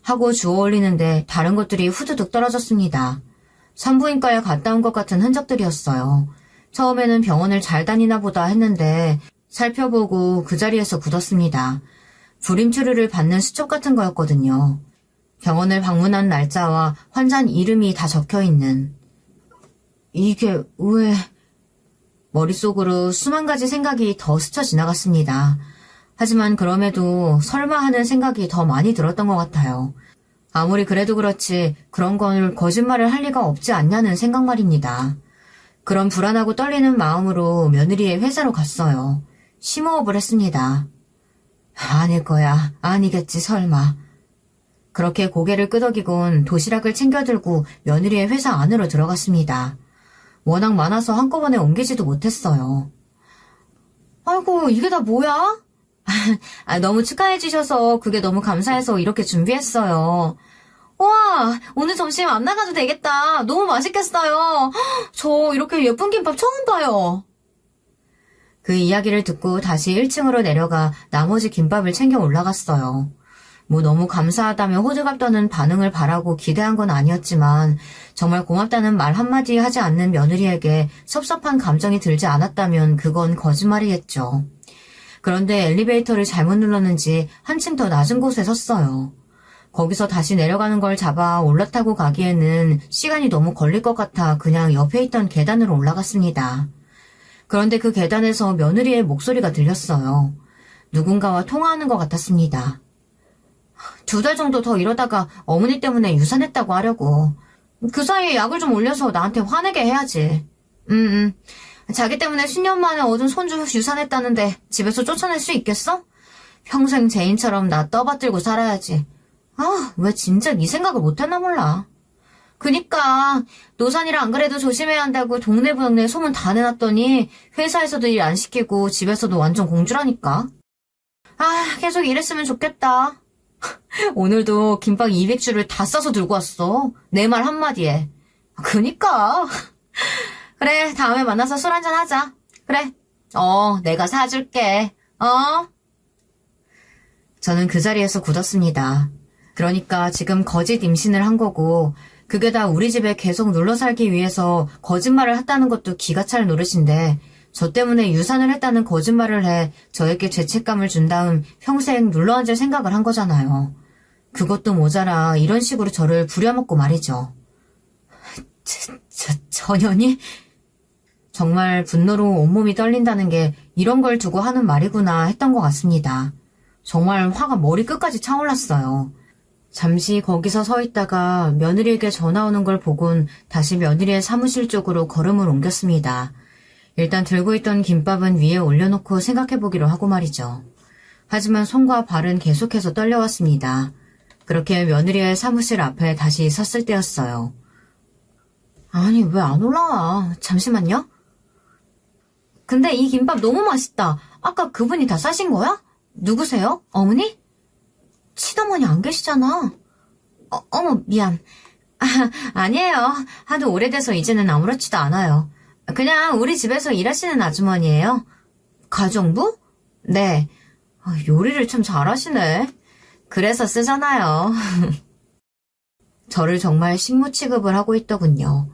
하고 주워 올리는데 다른 것들이 후두둑 떨어졌습니다. 산부인과에 갔다 온 것 같은 흔적들이었어요. 처음에는 병원을 잘 다니나 보다 했는데 살펴보고 그 자리에서 굳었습니다. 불임치료를 받는 수첩 같은 거였거든요. 병원을 방문한 날짜와 환자 이름이 다 적혀있는. 이게 왜... 머릿속으로 수만 가지 생각이 더 스쳐 지나갔습니다. 하지만 그럼에도 설마 하는 생각이 더 많이 들었던 것 같아요. 아무리 그래도 그렇지 그런 걸 거짓말을 할 리가 없지 않냐는 생각 말입니다. 그런 불안하고 떨리는 마음으로 며느리의 회사로 갔어요. 심호흡을 했습니다. 아닐 거야. 아니겠지 설마. 그렇게 고개를 끄덕이곤 도시락을 챙겨 들고 며느리의 회사 안으로 들어갔습니다. 워낙 많아서 한꺼번에 옮기지도 못했어요. 아이고, 이게 다 뭐야? 너무 축하해 주셔서 그게 너무 감사해서 이렇게 준비했어요. 와, 오늘 점심 안 나가도 되겠다. 너무 맛있겠어요. 저 이렇게 예쁜 김밥 처음 봐요. 그 이야기를 듣고 다시 1층으로 내려가 나머지 김밥을 챙겨 올라갔어요. 뭐 너무 감사하다며 호들갑 떠는 반응을 바라고 기대한 건 아니었지만 정말 고맙다는 말 한마디 하지 않는 며느리에게 섭섭한 감정이 들지 않았다면 그건 거짓말이겠죠. 그런데 엘리베이터를 잘못 눌렀는지 한층 더 낮은 곳에 섰어요. 거기서 다시 내려가는 걸 잡아 올라타고 가기에는 시간이 너무 걸릴 것 같아 그냥 옆에 있던 계단으로 올라갔습니다. 그런데 그 계단에서 며느리의 목소리가 들렸어요. 누군가와 통화하는 것 같았습니다. 2달 정도 더 이러다가 어머니 때문에 유산했다고 하려고. 그 사이에 약을 좀 올려서 나한테 화내게 해야지. 자기 때문에 10년 만에 얻은 손주 유산했다는데 집에서 쫓아낼 수 있겠어? 평생 죄인처럼 나 떠받들고 살아야지. 왜 진짜 이 생각을 못했나 몰라. 그니까 노산이라 안 그래도 조심해야 한다고 동네 소문 다 내놨더니 회사에서도 일 안 시키고 집에서도 완전 공주라니까. 계속 이랬으면 좋겠다. 오늘도 김밥 200주를 다 싸서 들고 왔어. 내 말 한마디에. 그니까. 그래, 다음에 만나서 술 한잔 하자. 그래. 내가 사줄게. 저는 그 자리에서 굳었습니다. 그러니까 지금 거짓 임신을 한 거고 그게 다 우리 집에 계속 눌러 살기 위해서 거짓말을 했다는 것도 기가 찰 노릇인데 저 때문에 유산을 했다는 거짓말을 해 저에게 죄책감을 준 다음 평생 눌러앉을 생각을 한 거잖아요. 그것도 모자라 이런 식으로 저를 부려먹고 말이죠. 전현이? 정말 분노로 온몸이 떨린다는 게 이런 걸 두고 하는 말이구나 했던 것 같습니다. 정말 화가 머리 끝까지 차올랐어요. 잠시 거기서 서 있다가 며느리에게 전화 오는 걸 보곤 다시 며느리의 사무실 쪽으로 걸음을 옮겼습니다. 일단 들고 있던 김밥은 위에 올려놓고 생각해보기로 하고 말이죠. 하지만 손과 발은 계속해서 떨려왔습니다. 그렇게 며느리의 사무실 앞에 다시 섰을 때였어요. 아니, 왜 안 올라와? 잠시만요. 근데 이 김밥 너무 맛있다. 아까 그분이 다 싸신 거야? 누구세요? 어머니? 시어머니 안 계시잖아. 어머, 미안. 아니에요. 하도 오래돼서 이제는 아무렇지도 않아요. 그냥 우리 집에서 일하시는 아주머니예요. 가정부? 네. 요리를 참 잘하시네. 그래서 쓰잖아요. 저를 정말 식무 취급을 하고 있더군요.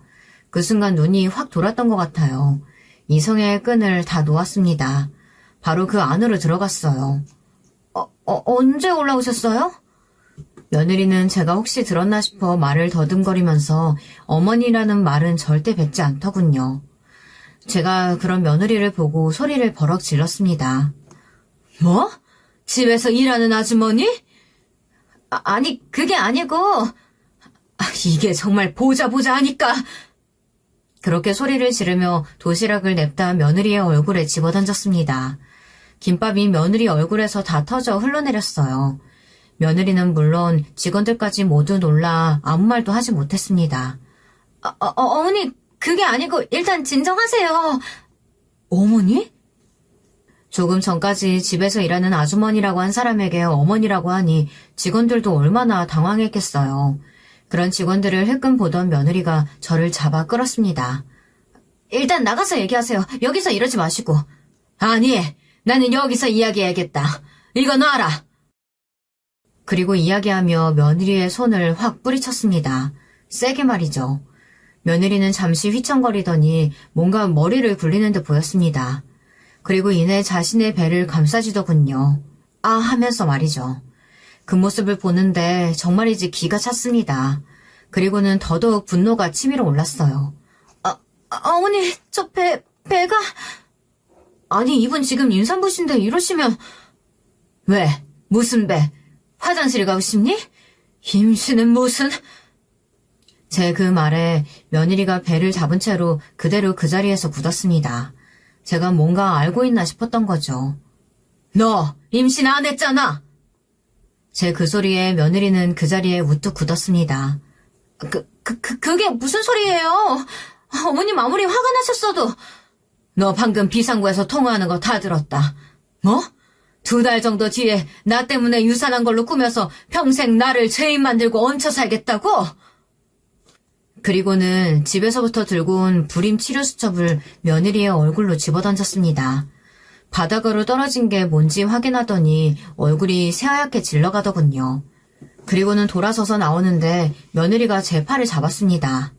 그 순간 눈이 확 돌았던 것 같아요. 이성의 끈을 다 놓았습니다. 바로 그 안으로 들어갔어요. 언제 올라오셨어요? 며느리는 제가 혹시 들었나 싶어 말을 더듬거리면서 어머니라는 말은 절대 뱉지 않더군요. 제가 그런 며느리를 보고 소리를 버럭 질렀습니다. 뭐? 집에서 일하는 아주머니? 아니, 그게 아니고, 이게 정말 보자 하니까. 그렇게 소리를 지르며 도시락을 냅다 며느리의 얼굴에 집어던졌습니다. 김밥이 며느리 얼굴에서 다 터져 흘러내렸어요. 며느리는 물론 직원들까지 모두 놀라 아무 말도 하지 못했습니다. 어머니, 그게 아니고 일단 진정하세요. 어머니? 조금 전까지 집에서 일하는 아주머니라고 한 사람에게 어머니라고 하니 직원들도 얼마나 당황했겠어요. 그런 직원들을 힐끔 보던 며느리가 저를 잡아 끌었습니다. 일단 나가서 얘기하세요. 여기서 이러지 마시고. 아니, 나는 여기서 이야기해야겠다. 이거 놔라. 그리고 이야기하며 며느리의 손을 확 뿌리쳤습니다. 세게 말이죠. 며느리는 잠시 휘청거리더니 뭔가 머리를 굴리는 듯 보였습니다. 그리고 이내 자신의 배를 감싸주더군요. 아 하면서 말이죠. 그 모습을 보는데 정말이지 기가 찼습니다. 그리고는 더더욱 분노가 치밀어 올랐어요. 어머니, 저 배가... 아니, 이분 지금 임산부신데 이러시면... 왜? 무슨 배? 화장실 가고 싶니? 임신은 무슨... 제 그 말에 며느리가 배를 잡은 채로 그대로 그 자리에서 굳었습니다. 제가 뭔가 알고 있나 싶었던 거죠. 너 임신 안 했잖아! 제 그 소리에 며느리는 그 자리에 우뚝 굳었습니다. 그게 무슨 소리예요? 어머님 아무리 화가 나셨어도. 너 방금 비상구에서 통화하는 거 다 들었다. 뭐? 2달 정도 뒤에 나 때문에 유산한 걸로 꾸며서 평생 나를 죄인 만들고 얹혀 살겠다고? 그리고는 집에서부터 들고 온 불임 치료 수첩을 며느리의 얼굴로 집어던졌습니다. 바닥으로 떨어진 게 뭔지 확인하더니 얼굴이 새하얗게 질러가더군요. 그리고는 돌아서서 나오는데 며느리가 제 팔을 잡았습니다.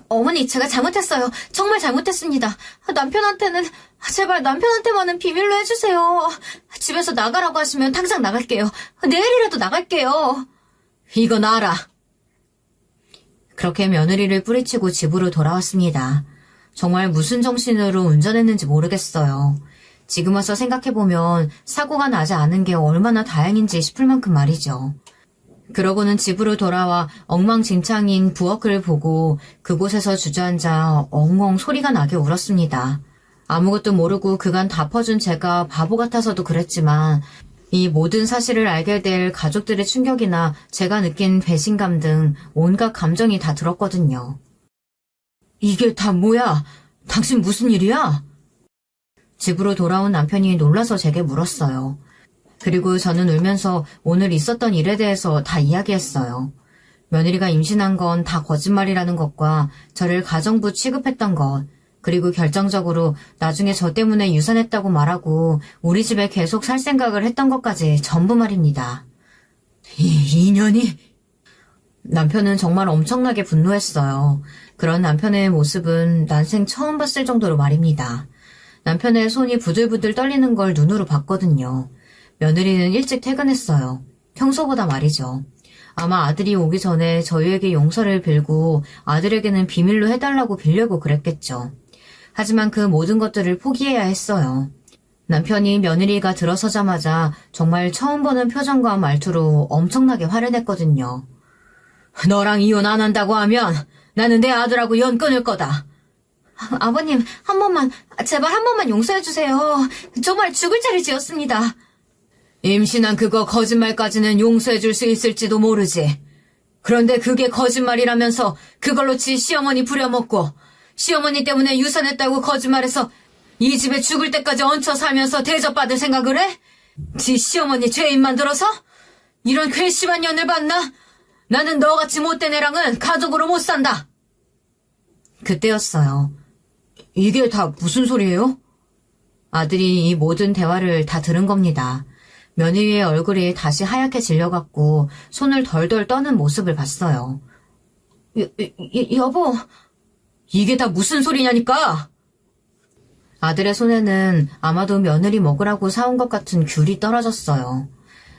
어머니, 제가 잘못했어요. 정말 잘못했습니다. 남편한테는, 제발 남편한테만은 비밀로 해주세요. 집에서 나가라고 하시면 당장 나갈게요. 내일이라도 나갈게요. 이건 알아. 그렇게 며느리를 뿌리치고 집으로 돌아왔습니다. 정말 무슨 정신으로 운전했는지 모르겠어요. 지금 와서 생각해보면 사고가 나지 않은 게 얼마나 다행인지 싶을 만큼 말이죠. 그러고는 집으로 돌아와 엉망진창인 부엌을 보고 그곳에서 주저앉아 엉엉 소리가 나게 울었습니다. 아무것도 모르고 그간 다 퍼준 제가 바보 같아서도 그랬지만 이 모든 사실을 알게 될 가족들의 충격이나 제가 느낀 배신감 등 온갖 감정이 다 들었거든요. 이게 다 뭐야? 당신 무슨 일이야? 집으로 돌아온 남편이 놀라서 제게 물었어요. 그리고 저는 울면서 오늘 있었던 일에 대해서 다 이야기했어요. 며느리가 임신한 건 다 거짓말이라는 것과 저를 가정부 취급했던 것, 그리고 결정적으로 나중에 저 때문에 유산했다고 말하고 우리 집에 계속 살 생각을 했던 것까지 전부 말입니다. 이 인연이... 남편은 정말 엄청나게 분노했어요. 그런 남편의 모습은 난생 처음 봤을 정도로 말입니다. 남편의 손이 부들부들 떨리는 걸 눈으로 봤거든요. 며느리는 일찍 퇴근했어요. 평소보다 말이죠. 아마 아들이 오기 전에 저희에게 용서를 빌고 아들에게는 비밀로 해달라고 빌려고 그랬겠죠. 하지만 그 모든 것들을 포기해야 했어요. 남편이 며느리가 들어서자마자 정말 처음 보는 표정과 말투로 엄청나게 화를 냈거든요. 너랑 이혼 안 한다고 하면 나는 내 아들하고 연 끊을 거다. 아버님, 한 번만, 제발 한 번만 용서해주세요. 정말 죽을 죄를 지었습니다. 임신한 그거 거짓말까지는 용서해줄 수 있을지도 모르지. 그런데 그게 거짓말이라면서 그걸로 지 시어머니 부려먹고 시어머니 때문에 유산했다고 거짓말해서 이 집에 죽을 때까지 얹혀 살면서 대접받을 생각을 해? 지 시어머니 죄인만 들어서? 이런 괘씸한 년을 봤나? 나는 너같이 못된 애랑은 가족으로 못 산다. 그때였어요. 이게 다 무슨 소리예요? 아들이 이 모든 대화를 다 들은 겁니다. 며느리의 얼굴이 다시 하얗게 질려갖고 손을 덜덜 떠는 모습을 봤어요. 여보, 이게 다 무슨 소리냐니까? 아들의 손에는 아마도 며느리 먹으라고 사온 것 같은 귤이 떨어졌어요.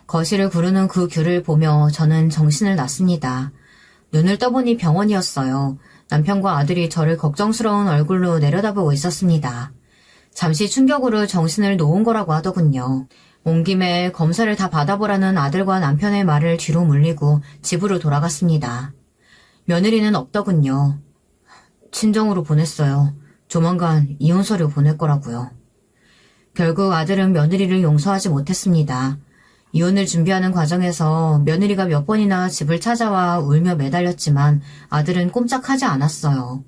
거실을 구르는 그 귤을 보며 저는 정신을 놨습니다. 눈을 떠보니 병원이었어요. 남편과 아들이 저를 걱정스러운 얼굴로 내려다보고 있었습니다. 잠시 충격으로 정신을 놓은 거라고 하더군요. 온 김에 검사를 다 받아보라는 아들과 남편의 말을 뒤로 물리고 집으로 돌아갔습니다. 며느리는 없더군요. 친정으로 보냈어요. 조만간 이혼 서류 보낼 거라고요. 결국 아들은 며느리를 용서하지 못했습니다. 이혼을 준비하는 과정에서 며느리가 몇 번이나 집을 찾아와 울며 매달렸지만 아들은 꼼짝하지 않았어요.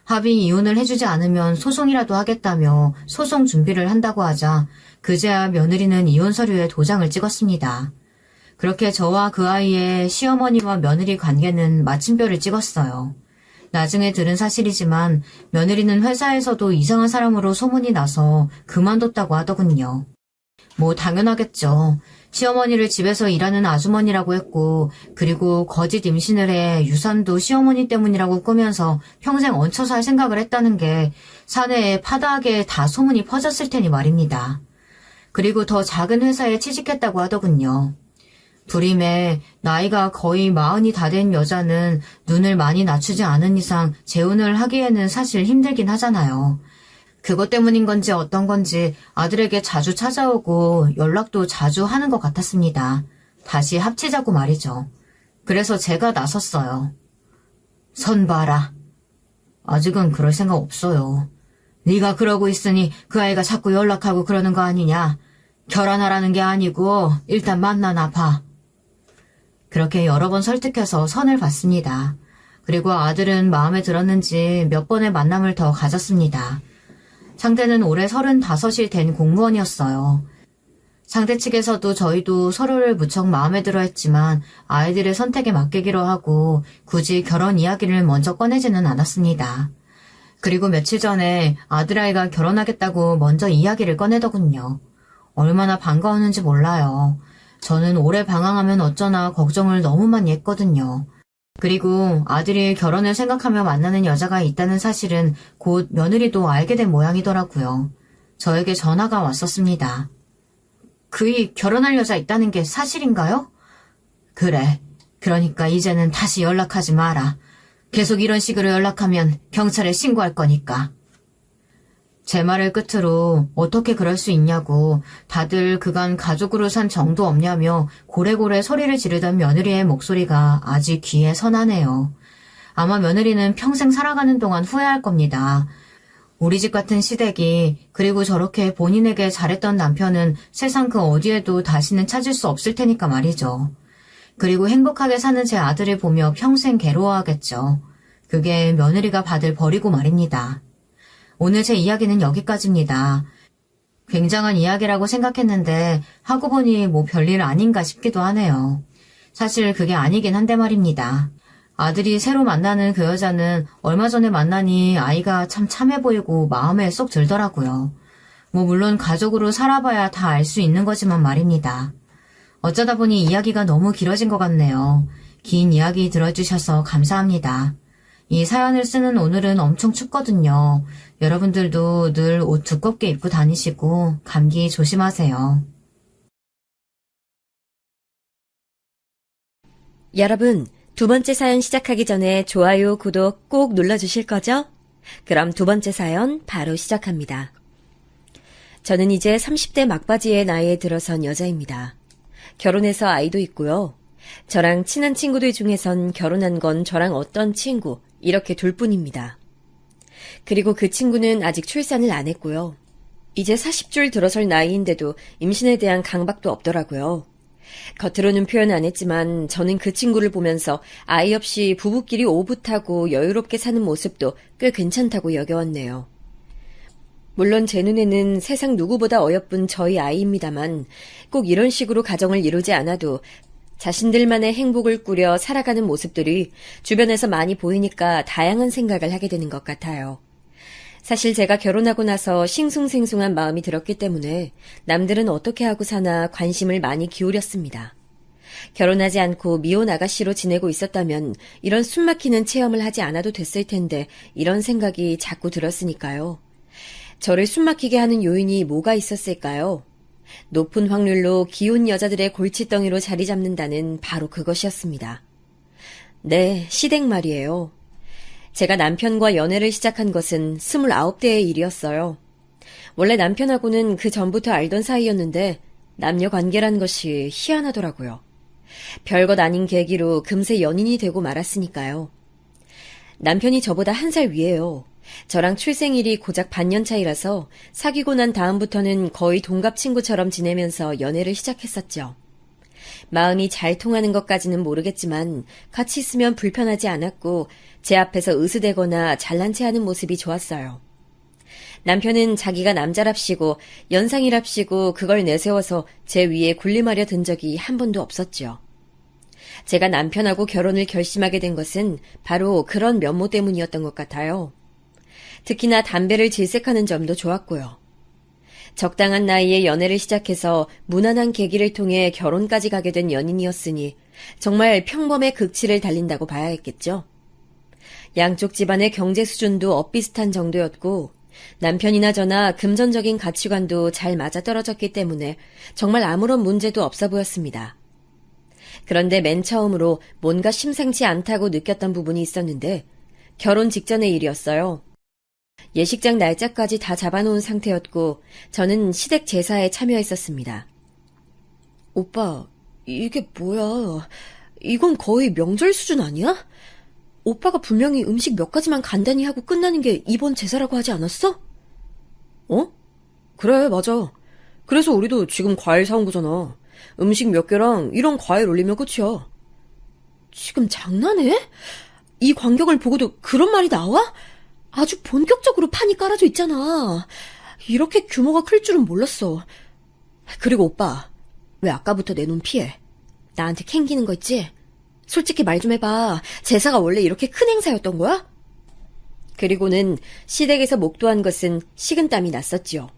합의 이혼을 해주지 않으면 소송이라도 하겠다며 소송 준비를 한다고 하자 그제야 며느리는 이혼 서류에 도장을 찍었습니다. 그렇게 저와 그 아이의 시어머니와 며느리 관계는 마침표를 찍었어요. 나중에 들은 사실이지만 며느리는 회사에서도 이상한 사람으로 소문이 나서 그만뒀다고 하더군요. 뭐 당연하겠죠. 시어머니를 집에서 일하는 아주머니라고 했고 그리고 거짓 임신을 해 유산도 시어머니 때문이라고 꾸면서 평생 얹혀서 할 생각을 했다는 게 사내에 파다하게 다 소문이 퍼졌을 테니 말입니다. 그리고 더 작은 회사에 취직했다고 하더군요. 불임에 나이가 거의 40이 다 된 여자는 눈을 많이 낮추지 않은 이상 재혼을 하기에는 사실 힘들긴 하잖아요. 그것 때문인 건지 어떤 건지 아들에게 자주 찾아오고 연락도 자주 하는 것 같았습니다. 다시 합치자고 말이죠. 그래서 제가 나섰어요. 선 봐라. 아직은 그럴 생각 없어요. 네가 그러고 있으니 그 아이가 자꾸 연락하고 그러는 거 아니냐. 결혼하라는 게 아니고 일단 만나나 봐. 그렇게 여러 번 설득해서 선을 봤습니다. 그리고 아들은 마음에 들었는지 몇 번의 만남을 더 가졌습니다. 상대는 올해 35이 된 공무원이었어요. 상대 측에서도 저희도 서로를 무척 마음에 들어 했지만 아이들의 선택에 맡기기로 하고 굳이 결혼 이야기를 먼저 꺼내지는 않았습니다. 그리고 며칠 전에 아들아이가 결혼하겠다고 먼저 이야기를 꺼내더군요. 얼마나 반가웠는지 몰라요. 저는 올해 방황하면 어쩌나 걱정을 너무 많이 했거든요. 그리고 아들이 결혼을 생각하며 만나는 여자가 있다는 사실은 곧 며느리도 알게 된 모양이더라고요. 저에게 전화가 왔었습니다. 그이 결혼할 여자 있다는 게 사실인가요? 그래. 그러니까 이제는 다시 연락하지 마라. 계속 이런 식으로 연락하면 경찰에 신고할 거니까. 제 말을 끝으로 어떻게 그럴 수 있냐고 다들 그간 가족으로 산 정도 없냐며 고래고래 소리를 지르던 며느리의 목소리가 아직 귀에 선하네요. 아마 며느리는 평생 살아가는 동안 후회할 겁니다. 우리 집 같은 시댁이 그리고 저렇게 본인에게 잘했던 남편은 세상 그 어디에도 다시는 찾을 수 없을 테니까 말이죠. 그리고 행복하게 사는 제 아들을 보며 평생 괴로워하겠죠. 그게 며느리가 받을 벌이고 말입니다. 오늘 제 이야기는 여기까지입니다. 굉장한 이야기라고 생각했는데 하고 보니 뭐 별일 아닌가 싶기도 하네요. 사실 그게 아니긴 한데 말입니다. 아들이 새로 만나는 그 여자는 얼마 전에 만나니 아이가 참 참해 보이고 마음에 쏙 들더라고요. 뭐 물론 가족으로 살아봐야 다 알 수 있는 거지만 말입니다. 어쩌다 보니 이야기가 너무 길어진 것 같네요. 긴 이야기 들어주셔서 감사합니다. 이 사연을 쓰는 오늘은 엄청 춥거든요. 여러분들도 늘 옷 두껍게 입고 다니시고 감기 조심하세요. 여러분, 두 번째 사연 시작하기 전에 좋아요, 구독 꼭 눌러주실 거죠? 그럼 두 번째 사연 바로 시작합니다. 저는 이제 30대 막바지의 나이에 들어선 여자입니다. 결혼해서 아이도 있고요. 저랑 친한 친구들 중에선 결혼한 건 저랑 어떤 친구, 이렇게 둘뿐입니다. 그리고 그 친구는 아직 출산을 안 했고요. 이제 40줄 들어설 나이인데도 임신에 대한 강박도 없더라고요. 겉으로는 표현 안 했지만 저는 그 친구를 보면서 아이 없이 부부끼리 오붓하고 여유롭게 사는 모습도 꽤 괜찮다고 여겨왔네요. 물론 제 눈에는 세상 누구보다 어여쁜 저희 아이입니다만 꼭 이런 식으로 가정을 이루지 않아도 자신들만의 행복을 꾸려 살아가는 모습들이 주변에서 많이 보이니까 다양한 생각을 하게 되는 것 같아요. 사실 제가 결혼하고 나서 싱숭생숭한 마음이 들었기 때문에 남들은 어떻게 하고 사나 관심을 많이 기울였습니다. 결혼하지 않고 미혼 아가씨로 지내고 있었다면 이런 숨막히는 체험을 하지 않아도 됐을 텐데 이런 생각이 자꾸 들었으니까요. 저를 숨막히게 하는 요인이 뭐가 있었을까요? 높은 확률로 기혼 여자들의 골칫덩이로 자리 잡는다는 바로 그것이었습니다. 네, 시댁 말이에요. 제가 남편과 연애를 시작한 것은 29대의 일이었어요. 원래 남편하고는 그 전부터 알던 사이였는데 남녀 관계란 것이 희한하더라고요. 별것 아닌 계기로 금세 연인이 되고 말았으니까요. 남편이 저보다 1살 위예요. 저랑 출생일이 고작 반년 차이라서 사귀고 난 다음부터는 거의 동갑 친구처럼 지내면서 연애를 시작했었죠. 마음이 잘 통하는 것까지는 모르겠지만 같이 있으면 불편하지 않았고 제 앞에서 으스대거나 잘난 체하는 모습이 좋았어요. 남편은 자기가 남자랍시고 연상이랍시고 그걸 내세워서 제 위에 군림하려 든 적이 한 번도 없었죠. 제가 남편하고 결혼을 결심하게 된 것은 바로 그런 면모 때문이었던 것 같아요. 특히나 담배를 질색하는 점도 좋았고요. 적당한 나이에 연애를 시작해서 무난한 계기를 통해 결혼까지 가게 된 연인이었으니 정말 평범의 극치를 달린다고 봐야 했겠죠. 양쪽 집안의 경제 수준도 엇비슷한 정도였고 남편이나 저나 금전적인 가치관도 잘 맞아떨어졌기 때문에 정말 아무런 문제도 없어 보였습니다. 그런데 맨 처음으로 뭔가 심상치 않다고 느꼈던 부분이 있었는데 결혼 직전의 일이었어요. 예식장 날짜까지 다 잡아놓은 상태였고 저는 시댁 제사에 참여했었습니다. 오빠, 이게 뭐야? 이건 거의 명절 수준 아니야? 오빠가 분명히 음식 몇 가지만 간단히 하고 끝나는 게 이번 제사라고 하지 않았어? 어? 그래, 맞아. 그래서 우리도 지금 과일 사온 거잖아. 음식 몇 개랑 이런 과일 올리면 끝이야. 지금 장난해? 이 광경을 보고도 그런 말이 나와? 아주 본격적으로 판이 깔아져 있잖아. 이렇게 규모가 클 줄은 몰랐어. 그리고 오빠, 왜 아까부터 내 눈 피해? 나한테 캥기는 거 있지? 솔직히 말 좀 해봐. 제사가 원래 이렇게 큰 행사였던 거야? 그리고는 시댁에서 목도한 것은 식은땀이 났었지요.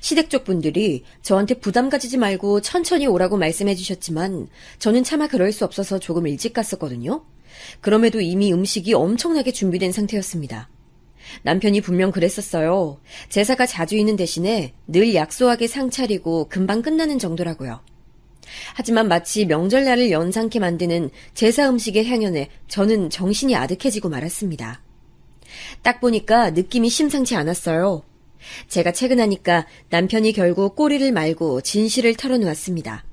시댁 쪽 분들이 저한테 부담 가지지 말고 천천히 오라고 말씀해 주셨지만 저는 차마 그럴 수 없어서 조금 일찍 갔었거든요. 그럼에도 이미 음식이 엄청나게 준비된 상태였습니다. 남편이 분명 그랬었어요. 제사가 자주 있는 대신에 늘 약소하게 상 차리고 금방 끝나는 정도라고요. 하지만 마치 명절날을 연상케 만드는 제사 음식의 향연에 저는 정신이 아득해지고 말았습니다. 딱 보니까 느낌이 심상치 않았어요. 제가 체근하니까 남편이 결국 꼬리를 말고 진실을 털어놓았습니다.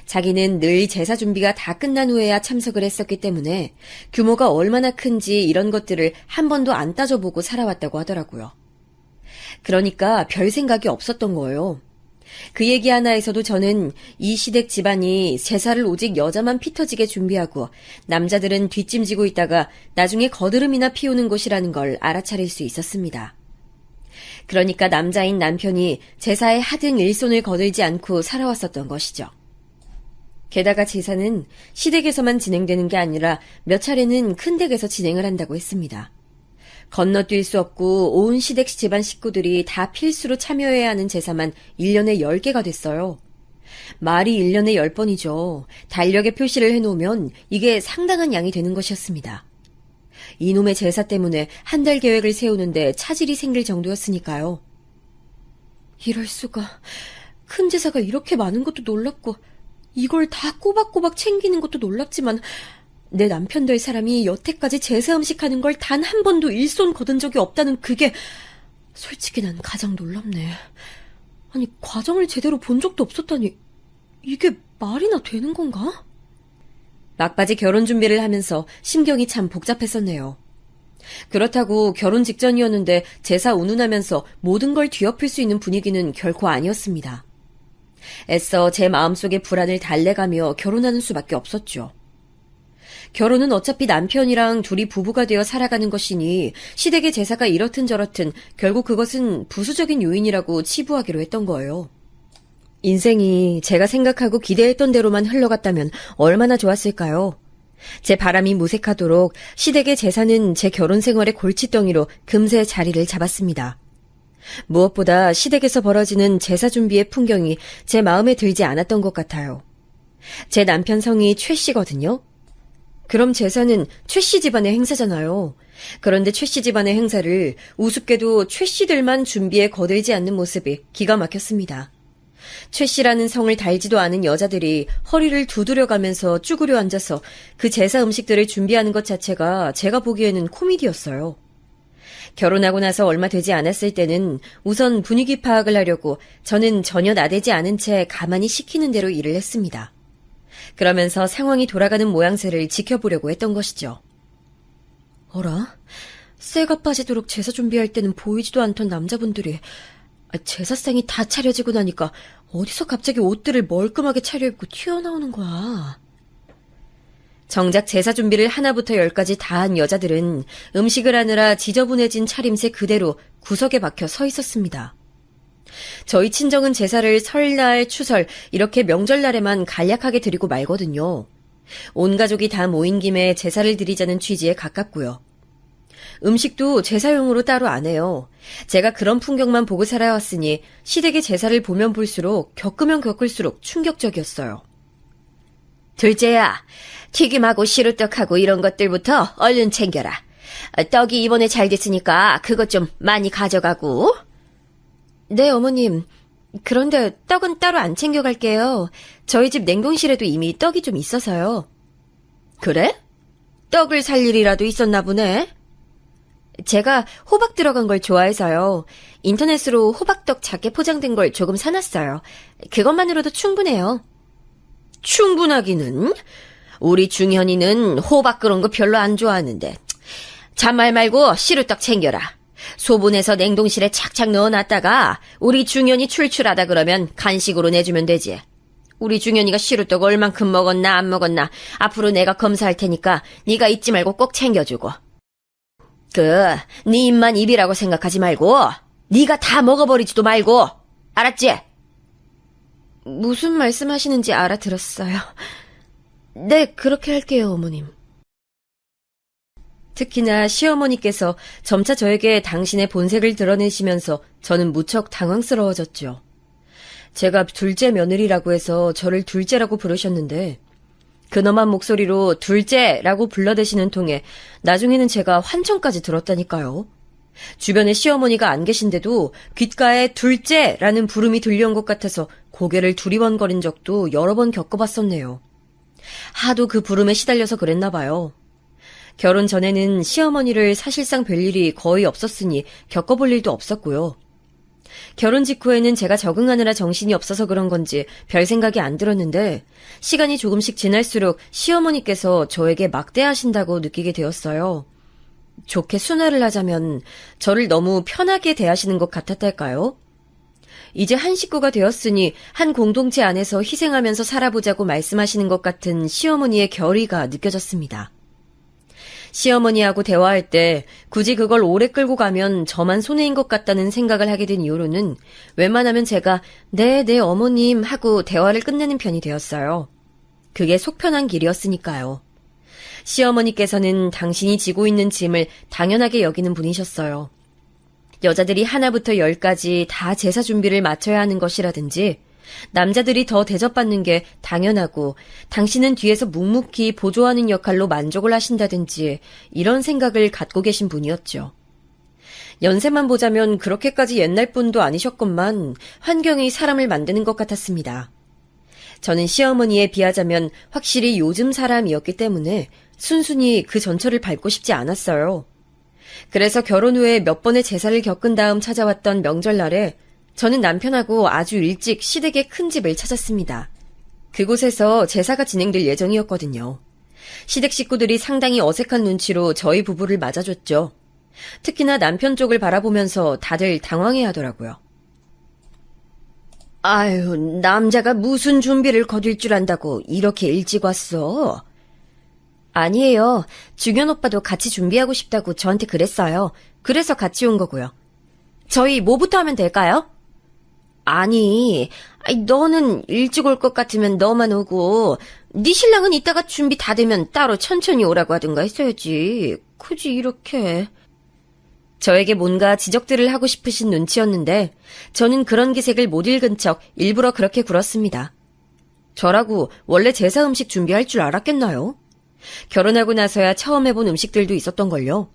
자기는 늘 제사 준비가 다 끝난 후에야 참석을 했었기 때문에 규모가 얼마나 큰지 이런 것들을 한 번도 안 따져보고 살아왔다고 하더라고요. 그러니까 별 생각이 없었던 거예요. 그 얘기 하나에서도 저는 이 시댁 집안이 제사를 오직 여자만 피 터지게 준비하고 남자들은 뒷짐지고 있다가 나중에 거드름이나 피우는 곳이라는 걸 알아차릴 수 있었습니다. 그러니까 남자인 남편이 제사에 하등 일손을 거들지 않고 살아왔었던 것이죠. 게다가 제사는 시댁에서만 진행되는 게 아니라 몇 차례는 큰 댁에서 진행을 한다고 했습니다. 건너뛸 수 없고 온 시댁 집안 식구들이 다 필수로 참여해야 하는 제사만 1년에 10개가 됐어요. 말이 1년에 10번이죠. 달력에 표시를 해놓으면 이게 상당한 양이 되는 것이었습니다. 이놈의 제사 때문에 한 달 계획을 세우는데 차질이 생길 정도였으니까요. 이럴 수가. 큰 제사가 이렇게 많은 것도 놀랍고 이걸 다 꼬박꼬박 챙기는 것도 놀랍지만 내 남편 될 사람이 여태까지 제사 음식하는 걸 단 한 번도 일손 거둔 적이 없다는 그게 솔직히 난 가장 놀랍네. 아니, 과정을 제대로 본 적도 없었다니, 이게 말이나 되는 건가? 막바지 결혼 준비를 하면서 심경이 참 복잡했었네요. 그렇다고 결혼 직전이었는데 제사 운운하면서 모든 걸 뒤엎을 수 있는 분위기는 결코 아니었습니다. 애써 제 마음속의 불안을 달래가며 결혼하는 수밖에 없었죠. 결혼은 어차피 남편이랑 둘이 부부가 되어 살아가는 것이니 시댁의 제사가 이렇든 저렇든 결국 그것은 부수적인 요인이라고 치부하기로 했던 거예요. 인생이 제가 생각하고 기대했던 대로만 흘러갔다면 얼마나 좋았을까요? 제 바람이 무색하도록 시댁의 제사는 제 결혼 생활의 골칫덩이로 금세 자리를 잡았습니다. 무엇보다 시댁에서 벌어지는 제사 준비의 풍경이 제 마음에 들지 않았던 것 같아요. 제 남편 성이 최 씨거든요. 그럼 제사는 최 씨 집안의 행사잖아요. 그런데 최 씨 집안의 행사를 우습게도 최 씨들만 준비에 거들지 않는 모습이 기가 막혔습니다. 최 씨라는 성을 달지도 않은 여자들이 허리를 두드려가면서 쭈그려 앉아서 그 제사 음식들을 준비하는 것 자체가 제가 보기에는 코미디였어요. 결혼하고 나서 얼마 되지 않았을 때는 우선 분위기 파악을 하려고 저는 전혀 나대지 않은 채 가만히 시키는 대로 일을 했습니다. 그러면서 상황이 돌아가는 모양새를 지켜보려고 했던 것이죠. 어라? 쇠가 빠지도록 제사 준비할 때는 보이지도 않던 남자분들이 제사상이 다 차려지고 나니까 어디서 갑자기 옷들을 멀끔하게 차려입고 튀어나오는 거야. 정작 제사 준비를 하나부터 열까지 다 한 여자들은 음식을 하느라 지저분해진 차림새 그대로 구석에 박혀 서 있었습니다. 저희 친정은 제사를 설날, 추설 이렇게 명절날에만 간략하게 드리고 말거든요. 온 가족이 다 모인 김에 제사를 드리자는 취지에 가깝고요. 음식도 제사용으로 따로 안 해요. 제가 그런 풍경만 보고 살아왔으니 시댁의 제사를 보면 볼수록 겪으면 겪을수록 충격적이었어요. 둘째야, 튀김하고 시루떡하고 이런 것들부터 얼른 챙겨라. 떡이 이번에 잘 됐으니까 그것 좀 많이 가져가고. 네, 어머님. 그런데 떡은 따로 안 챙겨갈게요. 저희 집 냉동실에도 이미 떡이 좀 있어서요. 그래? 떡을 살 일이라도 있었나 보네. 제가 호박 들어간 걸 좋아해서요. 인터넷으로 호박떡 작게 포장된 걸 조금 사놨어요. 그것만으로도 충분해요. 충분하기는? 우리 중현이는 호박 그런 거 별로 안 좋아하는데. 잔말 말고 시루떡 챙겨라. 소분해서 냉동실에 착착 넣어놨다가 우리 중현이 출출하다 그러면 간식으로 내주면 되지. 우리 중현이가 시루떡 얼만큼 먹었나 안 먹었나 앞으로 내가 검사할 테니까 네가 잊지 말고 꼭 챙겨주고. 네 입만 입이라고 생각하지 말고 네가 다 먹어버리지도 말고. 알았지? 무슨 말씀하시는지 알아들었어요. 네, 그렇게 할게요, 어머님. 특히나 시어머니께서 점차 저에게 당신의 본색을 드러내시면서 저는 무척 당황스러워졌죠. 제가 둘째 며느리라고 해서 저를 둘째라고 부르셨는데 근엄한 목소리로 둘째라고 불러대시는 통에 나중에는 제가 환청까지 들었다니까요. 주변에 시어머니가 안 계신데도 귓가에 둘째라는 부름이 들려온 것 같아서 고개를 두리번거린 적도 여러 번 겪어봤었네요. 하도 그 부름에 시달려서 그랬나 봐요. 결혼 전에는 시어머니를 사실상 뵐 일이 거의 없었으니 겪어볼 일도 없었고요. 결혼 직후에는 제가 적응하느라 정신이 없어서 그런 건지 별 생각이 안 들었는데 시간이 조금씩 지날수록 시어머니께서 저에게 막대하신다고 느끼게 되었어요. 좋게 순화를 하자면 저를 너무 편하게 대하시는 것 같았달까요? 이제 한 식구가 되었으니 한 공동체 안에서 희생하면서 살아보자고 말씀하시는 것 같은 시어머니의 결의가 느껴졌습니다. 시어머니하고 대화할 때 굳이 그걸 오래 끌고 가면 저만 손해인 것 같다는 생각을 하게 된 이후로는 웬만하면 제가 네, 어머님 하고 대화를 끝내는 편이 되었어요. 그게 속편한 길이었으니까요. 시어머니께서는 당신이 지고 있는 짐을 당연하게 여기는 분이셨어요. 여자들이 하나부터 열까지 다 제사 준비를 마쳐야 하는 것이라든지 남자들이 더 대접받는 게 당연하고 당신은 뒤에서 묵묵히 보조하는 역할로 만족을 하신다든지 이런 생각을 갖고 계신 분이었죠. 연세만 보자면 그렇게까지 옛날 분도 아니셨건만 환경이 사람을 만드는 것 같았습니다. 저는 시어머니에 비하자면 확실히 요즘 사람이었기 때문에 순순히 그 전철을 밟고 싶지 않았어요. 그래서 결혼 후에 몇 번의 제사를 겪은 다음 찾아왔던 명절날에 저는 남편하고 아주 일찍 시댁의 큰 집을 찾았습니다. 그곳에서 제사가 진행될 예정이었거든요. 시댁 식구들이 상당히 어색한 눈치로 저희 부부를 맞아줬죠. 특히나 남편 쪽을 바라보면서 다들 당황해 하더라고요. 아유, 남자가 무슨 준비를 거둘 줄 안다고 이렇게 일찍 왔어? 아니에요. 중현 오빠도 같이 준비하고 싶다고 저한테 그랬어요. 그래서 같이 온 거고요. 저희 뭐부터 하면 될까요? 아니, 너는 일찍 올 것 같으면 너만 오고 네 신랑은 이따가 준비 다 되면 따로 천천히 오라고 하든가 했어야지. 굳이 이렇게. 저에게 뭔가 지적들을 하고 싶으신 눈치였는데 저는 그런 기색을 못 읽은 척 일부러 그렇게 굴었습니다. 저라고 원래 제사 음식 준비할 줄 알았겠나요? 결혼하고 나서야 처음 해본 음식들도 있었던걸요.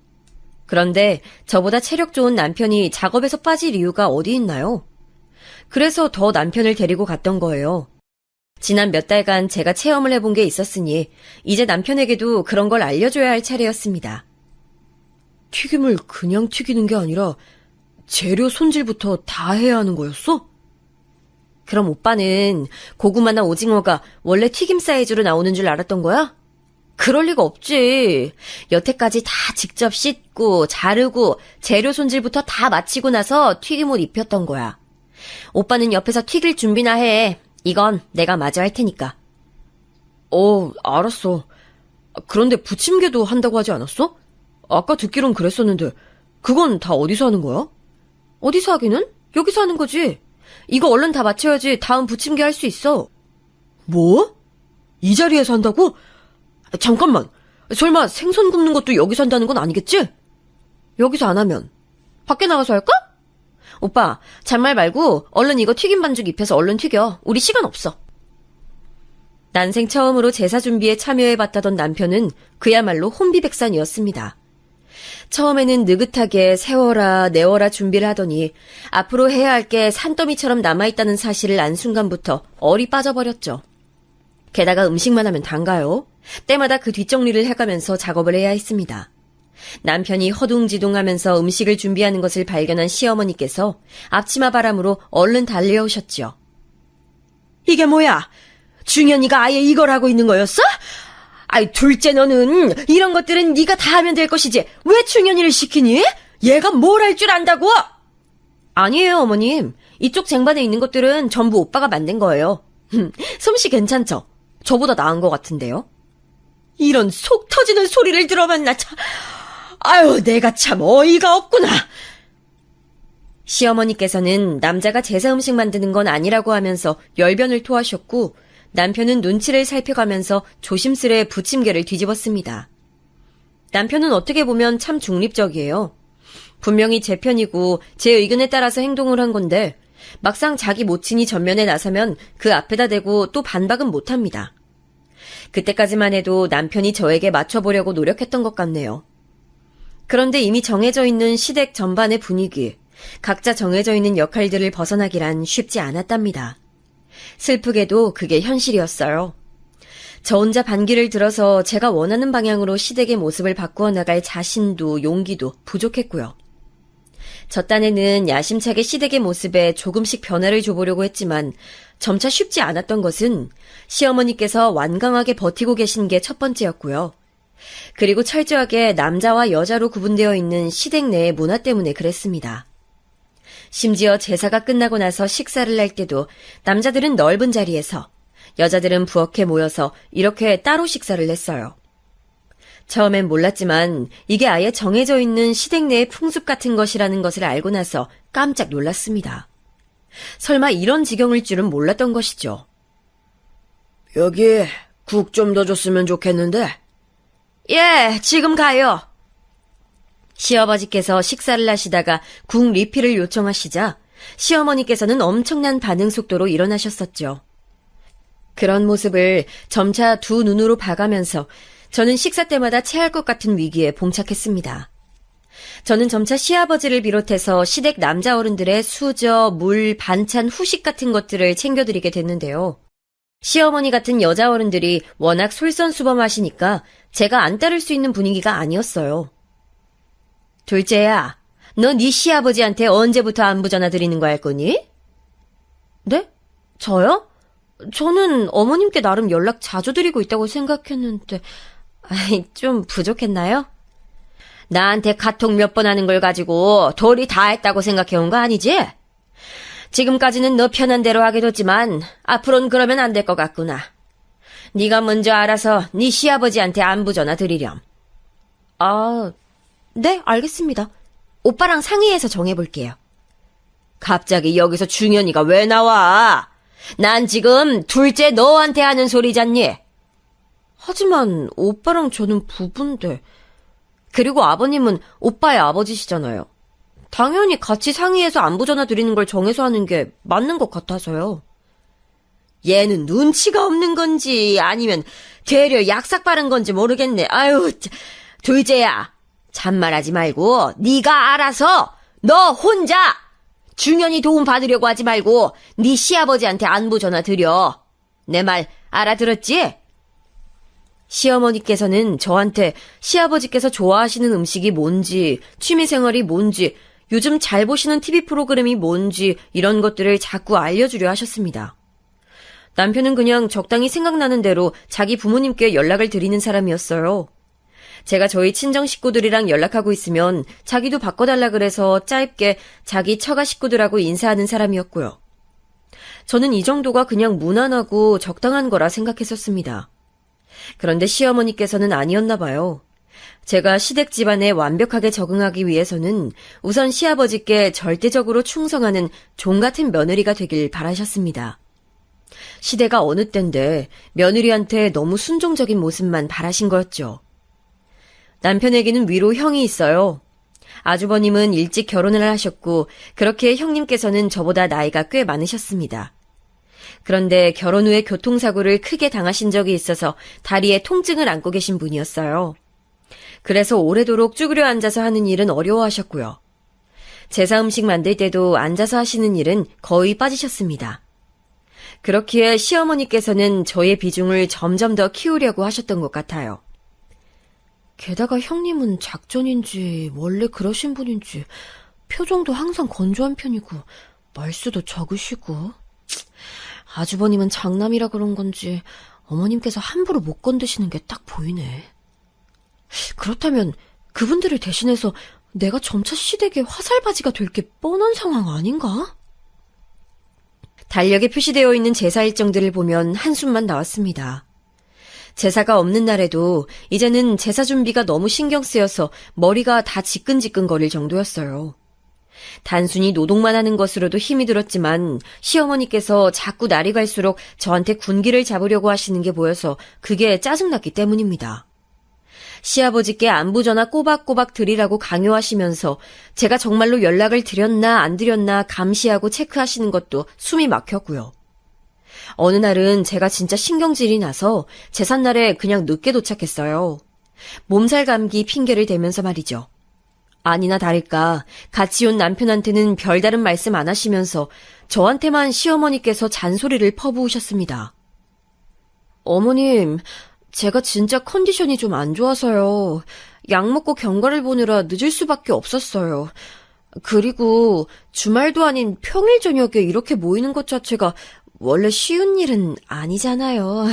그런데 저보다 체력 좋은 남편이 작업에서 빠질 이유가 어디 있나요? 그래서 더 남편을 데리고 갔던 거예요. 지난 몇 달간 제가 체험을 해본 게 있었으니 이제 남편에게도 그런 걸 알려줘야 할 차례였습니다. 튀김을 그냥 튀기는 게 아니라 재료 손질부터 다 해야 하는 거였어? 그럼 오빠는 고구마나 오징어가 원래 튀김 사이즈로 나오는 줄 알았던 거야? 그럴 리가 없지. 여태까지 다 직접 씻고 자르고 재료 손질부터 다 마치고 나서 튀김옷 입혔던 거야. 오빠는 옆에서 튀길 준비나 해. 이건 내가 마저 할 테니까. 알았어. 그런데 부침개도 한다고 하지 않았어? 아까 듣기론 그랬었는데 그건 다 어디서 하는 거야? 어디서 하기는? 여기서 하는 거지. 이거 얼른 다 마쳐야지 다음 부침개 할 수 있어. 뭐? 이 자리에서 한다고? 잠깐만. 설마 생선 굽는 것도 여기서 한다는 건 아니겠지? 여기서 안 하면 밖에 나가서 할까? 오빠, 잔말 말고 얼른 이거 튀김 반죽 입혀서 얼른 튀겨. 우리 시간 없어. 난생 처음으로 제사 준비에 참여해봤다던 남편은 그야말로 혼비백산이었습니다. 처음에는 느긋하게 세워라 내워라 준비를 하더니 앞으로 해야 할 게 산더미처럼 남아있다는 사실을 안 순간부터 얼이 빠져버렸죠. 게다가 음식만 하면 단가요? 때마다 그 뒷정리를 해가면서 작업을 해야 했습니다. 남편이 허둥지둥하면서 음식을 준비하는 것을 발견한 시어머니께서 앞치마 바람으로 얼른 달려오셨죠. 이게 뭐야? 중현이가 아예 이걸 하고 있는 거였어? 둘째 너는 이런 것들은 네가 다 하면 될 것이지 왜 중현이를 시키니? 얘가 뭘 할 줄 안다고? 아니에요, 어머님. 이쪽 쟁반에 있는 것들은 전부 오빠가 만든 거예요. 솜씨 괜찮죠? 저보다 나은 것 같은데요? 이런 속 터지는 소리를 들어봤나 참. 내가 참 어이가 없구나. 시어머니께서는 남자가 제사 음식 만드는 건 아니라고 하면서 열변을 토하셨고 남편은 눈치를 살펴가면서 조심스레 부침개를 뒤집었습니다. 남편은 어떻게 보면 참 중립적이에요. 분명히 제 편이고 제 의견에 따라서 행동을 한 건데 막상 자기 모친이 전면에 나서면 그 앞에다 대고 또 반박은 못합니다. 그때까지만 해도 남편이 저에게 맞춰보려고 노력했던 것 같네요. 그런데 이미 정해져 있는 시댁 전반의 분위기, 각자 정해져 있는 역할들을 벗어나기란 쉽지 않았답니다. 슬프게도 그게 현실이었어요. 저 혼자 반기를 들어서 제가 원하는 방향으로 시댁의 모습을 바꾸어 나갈 자신도 용기도 부족했고요. 저 딴에는 야심차게 시댁의 모습에 조금씩 변화를 줘보려고 했지만 점차 쉽지 않았던 것은 시어머니께서 완강하게 버티고 계신 게 첫 번째였고요. 그리고 철저하게 남자와 여자로 구분되어 있는 시댁 내의 문화 때문에 그랬습니다. 심지어 제사가 끝나고 나서 식사를 할 때도 남자들은 넓은 자리에서 여자들은 부엌에 모여서 이렇게 따로 식사를 했어요. 처음엔 몰랐지만 이게 아예 정해져 있는 시댁 내의 풍습 같은 것이라는 것을 알고 나서 깜짝 놀랐습니다. 설마 이런 지경일 줄은 몰랐던 것이죠. 여기 국 좀 더 줬으면 좋겠는데. 예, 지금 가요. 시아버지께서 식사를 하시다가 국 리필을 요청하시자 시어머니께서는 엄청난 반응 속도로 일어나셨었죠. 그런 모습을 점차 두 눈으로 봐가면서 저는 식사 때마다 체할 것 같은 위기에 봉착했습니다. 저는 점차 시아버지를 비롯해서 시댁 남자 어른들의 수저, 물, 반찬, 후식 같은 것들을 챙겨드리게 됐는데요. 시어머니 같은 여자 어른들이 워낙 솔선수범하시니까 제가 안 따를 수 있는 분위기가 아니었어요. 둘째야, 너 네 시아버지한테 언제부터 안부 전화 드리는 거 할 거니? 네? 저요? 저는 어머님께 나름 연락 자주 드리고 있다고 생각했는데, 좀 부족했나요? 나한테 카톡 몇 번 하는 걸 가지고 도리 다 했다고 생각해온 거 아니지? 지금까지는 너 편한 대로 하게 됐지만 앞으로는 그러면 안 될 것 같구나. 네가 먼저 알아서 네 시아버지한테 안부 전화 드리렴. 아, 네, 알겠습니다. 오빠랑 상의해서 정해볼게요. 갑자기 여기서 중현이가 왜 나와? 난 지금 둘째 너한테 하는 소리잖니? 하지만 오빠랑 저는 부부인데. 그리고 아버님은 오빠의 아버지시잖아요. 당연히 같이 상의해서 안부 전화 드리는 걸 정해서 하는 게 맞는 것 같아서요. 얘는 눈치가 없는 건지 아니면 되려 약삭 빠른 건지 모르겠네. 아유, 둘째야. 잔말하지 말고 네가 알아서 너 혼자 중현이 도움 받으려고 하지 말고 네 시아버지한테 안부 전화 드려. 내 말 알아들었지? 시어머니께서는 저한테 시아버지께서 좋아하시는 음식이 뭔지, 취미생활이 뭔지, 요즘 잘 보시는 TV 프로그램이 뭔지 이런 것들을 자꾸 알려주려 하셨습니다. 남편은 그냥 적당히 생각나는 대로 자기 부모님께 연락을 드리는 사람이었어요. 제가 저희 친정 식구들이랑 연락하고 있으면 자기도 바꿔달라 그래서 짧게 자기 처가 식구들하고 인사하는 사람이었고요. 저는 이 정도가 그냥 무난하고 적당한 거라 생각했었습니다. 그런데 시어머니께서는 아니었나 봐요. 제가 시댁 집안에 완벽하게 적응하기 위해서는 우선 시아버지께 절대적으로 충성하는 종 같은 며느리가 되길 바라셨습니다. 시대가 어느 때인데 며느리한테 너무 순종적인 모습만 바라신 거였죠. 남편에게는 위로 형이 있어요. 아주버님은 일찍 결혼을 하셨고 그렇게 형님께서는 저보다 나이가 꽤 많으셨습니다. 그런데 결혼 후에 교통사고를 크게 당하신 적이 있어서 다리에 통증을 안고 계신 분이었어요. 그래서 오래도록 쭈그려 앉아서 하는 일은 어려워하셨고요. 제사 음식 만들 때도 앉아서 하시는 일은 거의 빠지셨습니다. 그렇기에 시어머니께서는 저의 비중을 점점 더 키우려고 하셨던 것 같아요. 게다가 형님은 작전인지 원래 그러신 분인지 표정도 항상 건조한 편이고 말수도 적으시고 아주버님은 장남이라 그런 건지 어머님께서 함부로 못 건드시는 게 딱 보이네. 그렇다면 그분들을 대신해서 내가 점차 시댁의 화살바지가 될 게 뻔한 상황 아닌가? 달력에 표시되어 있는 제사 일정들을 보면 한숨만 나왔습니다. 제사가 없는 날에도 이제는 제사 준비가 너무 신경 쓰여서 머리가 다 지끈지끈거릴 정도였어요. 단순히 노동만 하는 것으로도 힘이 들었지만 시어머니께서 자꾸 날이 갈수록 저한테 군기를 잡으려고 하시는 게 보여서 그게 짜증났기 때문입니다. 시아버지께 안부 전화 꼬박꼬박 드리라고 강요하시면서 제가 정말로 연락을 드렸나 안 드렸나 감시하고 체크하시는 것도 숨이 막혔고요. 어느 날은 제가 진짜 신경질이 나서 제삿날에 그냥 늦게 도착했어요. 몸살 감기 핑계를 대면서 말이죠. 아니나 다를까 같이 온 남편한테는 별다른 말씀 안 하시면서 저한테만 시어머니께서 잔소리를 퍼부으셨습니다. 어머님, 제가 진짜 컨디션이 좀 안 좋아서요. 약 먹고 경과를 보느라 늦을 수밖에 없었어요. 그리고 주말도 아닌 평일 저녁에 이렇게 모이는 것 자체가 원래 쉬운 일은 아니잖아요.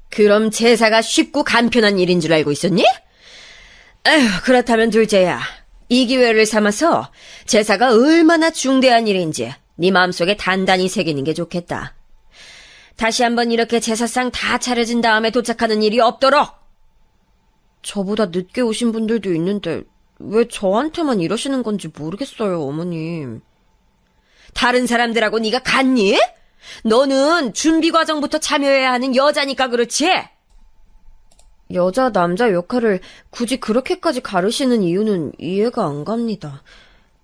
그럼 제사가 쉽고 간편한 일인 줄 알고 있었니? 에휴, 그렇다면 둘째야, 이 기회를 삼아서 제사가 얼마나 중대한 일인지 네 마음속에 단단히 새기는 게 좋겠다. 다시 한번 이렇게 제사상 다 차려진 다음에 도착하는 일이 없도록! 저보다 늦게 오신 분들도 있는데 왜 저한테만 이러시는 건지 모르겠어요, 어머님. 다른 사람들하고 네가 같니? 너는 준비 과정부터 참여해야 하는 여자니까 그렇지? 여자, 남자 역할을 굳이 그렇게까지 가르시는 이유는 이해가 안 갑니다.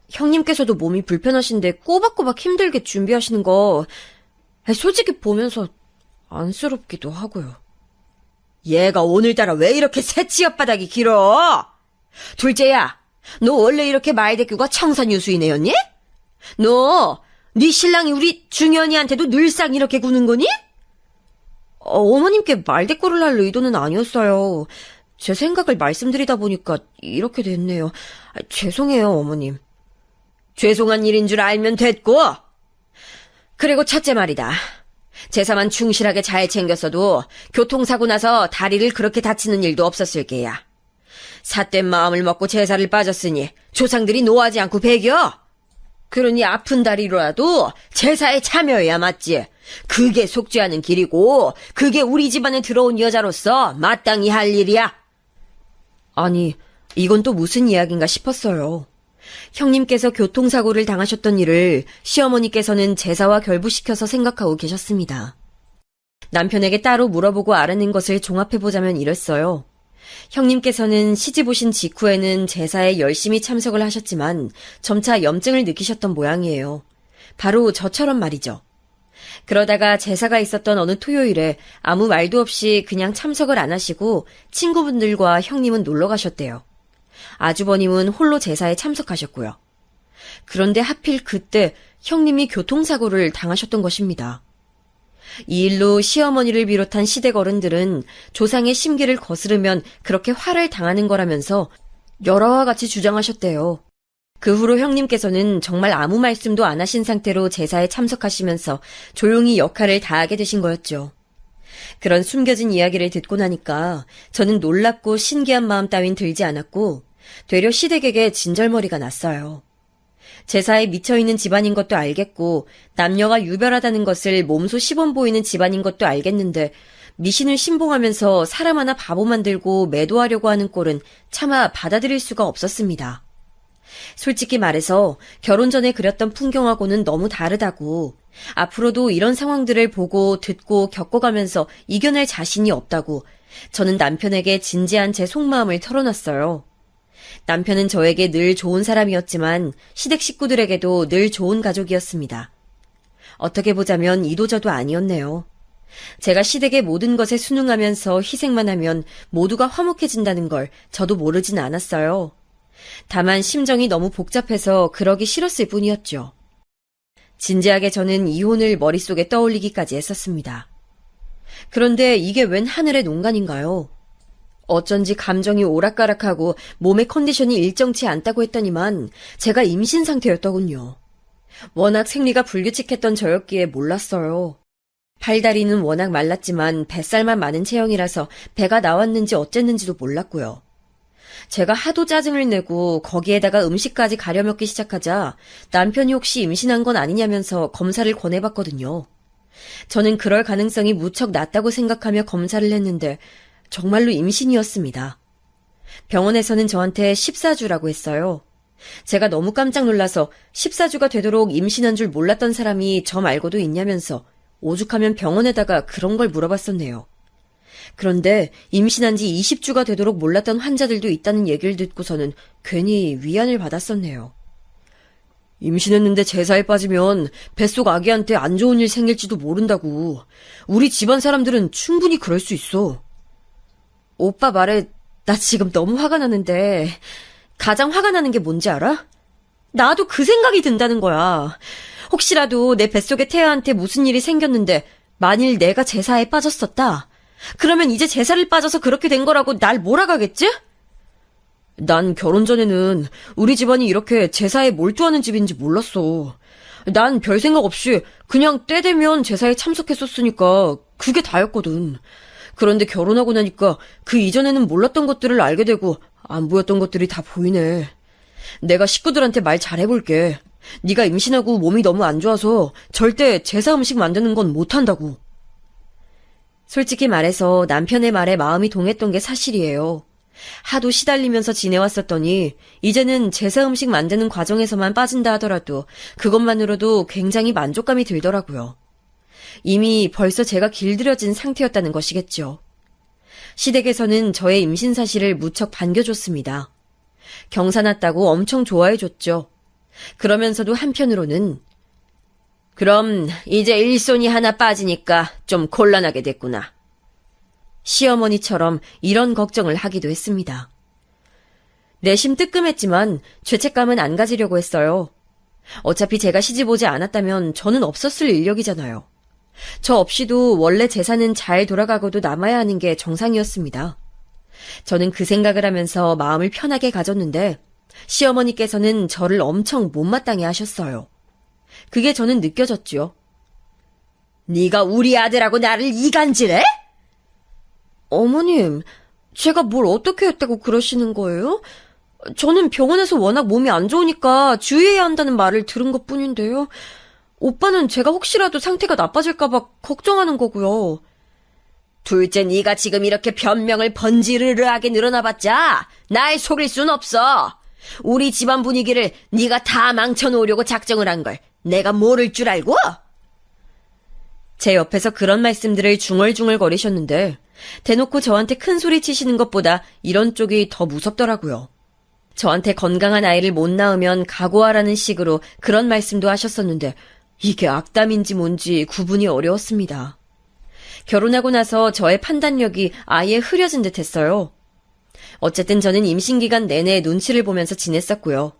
형님께서도 몸이 불편하신데 꼬박꼬박 힘들게 준비하시는 거 솔직히 보면서 안쓰럽기도 하고요. 얘가 오늘따라 왜 이렇게 새치 혓바닥이 길어? 둘째야, 너 원래 이렇게 말대꾸가 청산유수인 애였니? 너, 네 신랑이 우리 중현이한테도 늘상 이렇게 구는 거니? 어머님께 말대꾸를 할 의도는 아니었어요. 제 생각을 말씀드리다 보니까 이렇게 됐네요. 죄송해요, 어머님. 죄송한 일인 줄 알면 됐고, 그리고 첫째 말이다. 제사만 충실하게 잘 챙겼어도 교통사고 나서 다리를 그렇게 다치는 일도 없었을 게야. 삿된 마음을 먹고 제사를 빠졌으니 조상들이 노하지 않고 배겨. 그러니 아픈 다리로라도 제사에 참여해야 맞지. 그게 속죄하는 길이고 그게 우리 집안에 들어온 여자로서 마땅히 할 일이야. 아니, 이건 또 무슨 이야기인가 싶었어요. 형님께서 교통사고를 당하셨던 일을 시어머니께서는 제사와 결부시켜서 생각하고 계셨습니다. 남편에게 따로 물어보고 알아낸 것을 종합해보자면 이랬어요. 형님께서는 시집 오신 직후에는 제사에 열심히 참석을 하셨지만 점차 염증을 느끼셨던 모양이에요. 바로 저처럼 말이죠. 그러다가 제사가 있었던 어느 토요일에 아무 말도 없이 그냥 참석을 안 하시고 친구분들과 형님은 놀러 가셨대요. 아주버님은 홀로 제사에 참석하셨고요. 그런데 하필 그때 형님이 교통사고를 당하셨던 것입니다. 이 일로 시어머니를 비롯한 시댁 어른들은 조상의 심기를 거스르면 그렇게 화를 당하는 거라면서 열화와 같이 주장하셨대요. 그 후로 형님께서는 정말 아무 말씀도 안 하신 상태로 제사에 참석하시면서 조용히 역할을 다하게 되신 거였죠. 그런 숨겨진 이야기를 듣고 나니까 저는 놀랍고 신기한 마음 따윈 들지 않았고 되려 시댁에게 진절머리가 났어요. 제사에 미쳐있는 집안인 것도 알겠고 남녀가 유별하다는 것을 몸소 시범 보이는 집안인 것도 알겠는데 미신을 신봉하면서 사람 하나 바보 만들고 매도하려고 하는 꼴은 차마 받아들일 수가 없었습니다. 솔직히 말해서 결혼 전에 그렸던 풍경하고는 너무 다르다고, 앞으로도 이런 상황들을 보고 듣고 겪어가면서 이겨낼 자신이 없다고 저는 남편에게 진지한 제 속마음을 털어놨어요. 남편은 저에게 늘 좋은 사람이었지만 시댁 식구들에게도 늘 좋은 가족이었습니다. 어떻게 보자면 이도저도 아니었네요. 제가 시댁의 모든 것에 순응하면서 희생만 하면 모두가 화목해진다는 걸 저도 모르진 않았어요. 다만 심정이 너무 복잡해서 그러기 싫었을 뿐이었죠. 진지하게 저는 이혼을 머릿속에 떠올리기까지 했었습니다. 그런데 이게 웬 하늘의 농간인가요? 어쩐지 감정이 오락가락하고 몸의 컨디션이 일정치 않다고 했더니만 제가 임신 상태였더군요. 워낙 생리가 불규칙했던 저였기에 몰랐어요. 팔다리는 워낙 말랐지만 뱃살만 많은 체형이라서 배가 나왔는지 어쨌는지도 몰랐고요. 제가 하도 짜증을 내고 거기에다가 음식까지 가려먹기 시작하자 남편이 혹시 임신한 건 아니냐면서 검사를 권해봤거든요. 저는 그럴 가능성이 무척 낮다고 생각하며 검사를 했는데 정말로 임신이었습니다. 병원에서는 저한테 14주라고 했어요. 제가 너무 깜짝 놀라서 14주가 되도록 임신한 줄 몰랐던 사람이 저 말고도 있냐면서 오죽하면 병원에다가 그런 걸 물어봤었네요. 그런데 임신한 지 20주가 되도록 몰랐던 환자들도 있다는 얘기를 듣고서는 괜히 위안을 받았었네요. 임신했는데 제사에 빠지면 뱃속 아기한테 안 좋은 일 생길지도 모른다고. 우리 집안 사람들은 충분히 그럴 수 있어. 오빠 말에 나 지금 너무 화가 나는데 가장 화가 나는 게 뭔지 알아? 나도 그 생각이 든다는 거야. 혹시라도 내 뱃속의 태아한테 무슨 일이 생겼는데 만일 내가 제사에 빠졌었다. 그러면 이제 제사를 빠져서 그렇게 된 거라고 날 몰아가겠지? 난 결혼 전에는 우리 집안이 이렇게 제사에 몰두하는 집인지 몰랐어. 난 별 생각 없이 그냥 때 되면 제사에 참석했었으니까 그게 다였거든. 그런데 결혼하고 나니까 그 이전에는 몰랐던 것들을 알게 되고 안 보였던 것들이 다 보이네. 내가 식구들한테 말 잘해볼게. 네가 임신하고 몸이 너무 안 좋아서 절대 제사 음식 만드는 건 못한다고. 솔직히 말해서 남편의 말에 마음이 동했던 게 사실이에요. 하도 시달리면서 지내왔었더니 이제는 제사 음식 만드는 과정에서만 빠진다 하더라도 그것만으로도 굉장히 만족감이 들더라고요. 이미 벌써 제가 길들여진 상태였다는 것이겠죠. 시댁에서는 저의 임신 사실을 무척 반겨줬습니다. 경사났다고 엄청 좋아해줬죠. 그러면서도 한편으로는 그럼 이제 일손이 하나 빠지니까 좀 곤란하게 됐구나. 시어머니처럼 이런 걱정을 하기도 했습니다. 내심 뜨끔했지만 죄책감은 안 가지려고 했어요. 어차피 제가 시집 오지 않았다면 저는 없었을 인력이잖아요. 저 없이도 원래 재산은 잘 돌아가고도 남아야 하는 게 정상이었습니다. 저는 그 생각을 하면서 마음을 편하게 가졌는데 시어머니께서는 저를 엄청 못마땅해 하셨어요. 그게 저는 느껴졌죠. 네가 우리 아들하고 나를 이간질해? 어머님, 제가 뭘 어떻게 했다고 그러시는 거예요? 저는 병원에서 워낙 몸이 안 좋으니까 주의해야 한다는 말을 들은 것뿐인데요. 오빠는 제가 혹시라도 상태가 나빠질까봐 걱정하는 거고요. 둘째, 네가 지금 이렇게 변명을 번지르르하게 늘어나봤자 날 속일 순 없어. 우리 집안 분위기를 네가 다 망쳐놓으려고 작정을 한 걸 내가 모를 줄 알고? 제 옆에서 그런 말씀들을 중얼중얼 거리셨는데 대놓고 저한테 큰 소리 치시는 것보다 이런 쪽이 더 무섭더라고요. 저한테 건강한 아이를 못 낳으면 각오하라는 식으로 그런 말씀도 하셨었는데 이게 악담인지 뭔지 구분이 어려웠습니다. 결혼하고 나서 저의 판단력이 아예 흐려진 듯 했어요. 어쨌든 저는 임신기간 내내 눈치를 보면서 지냈었고요.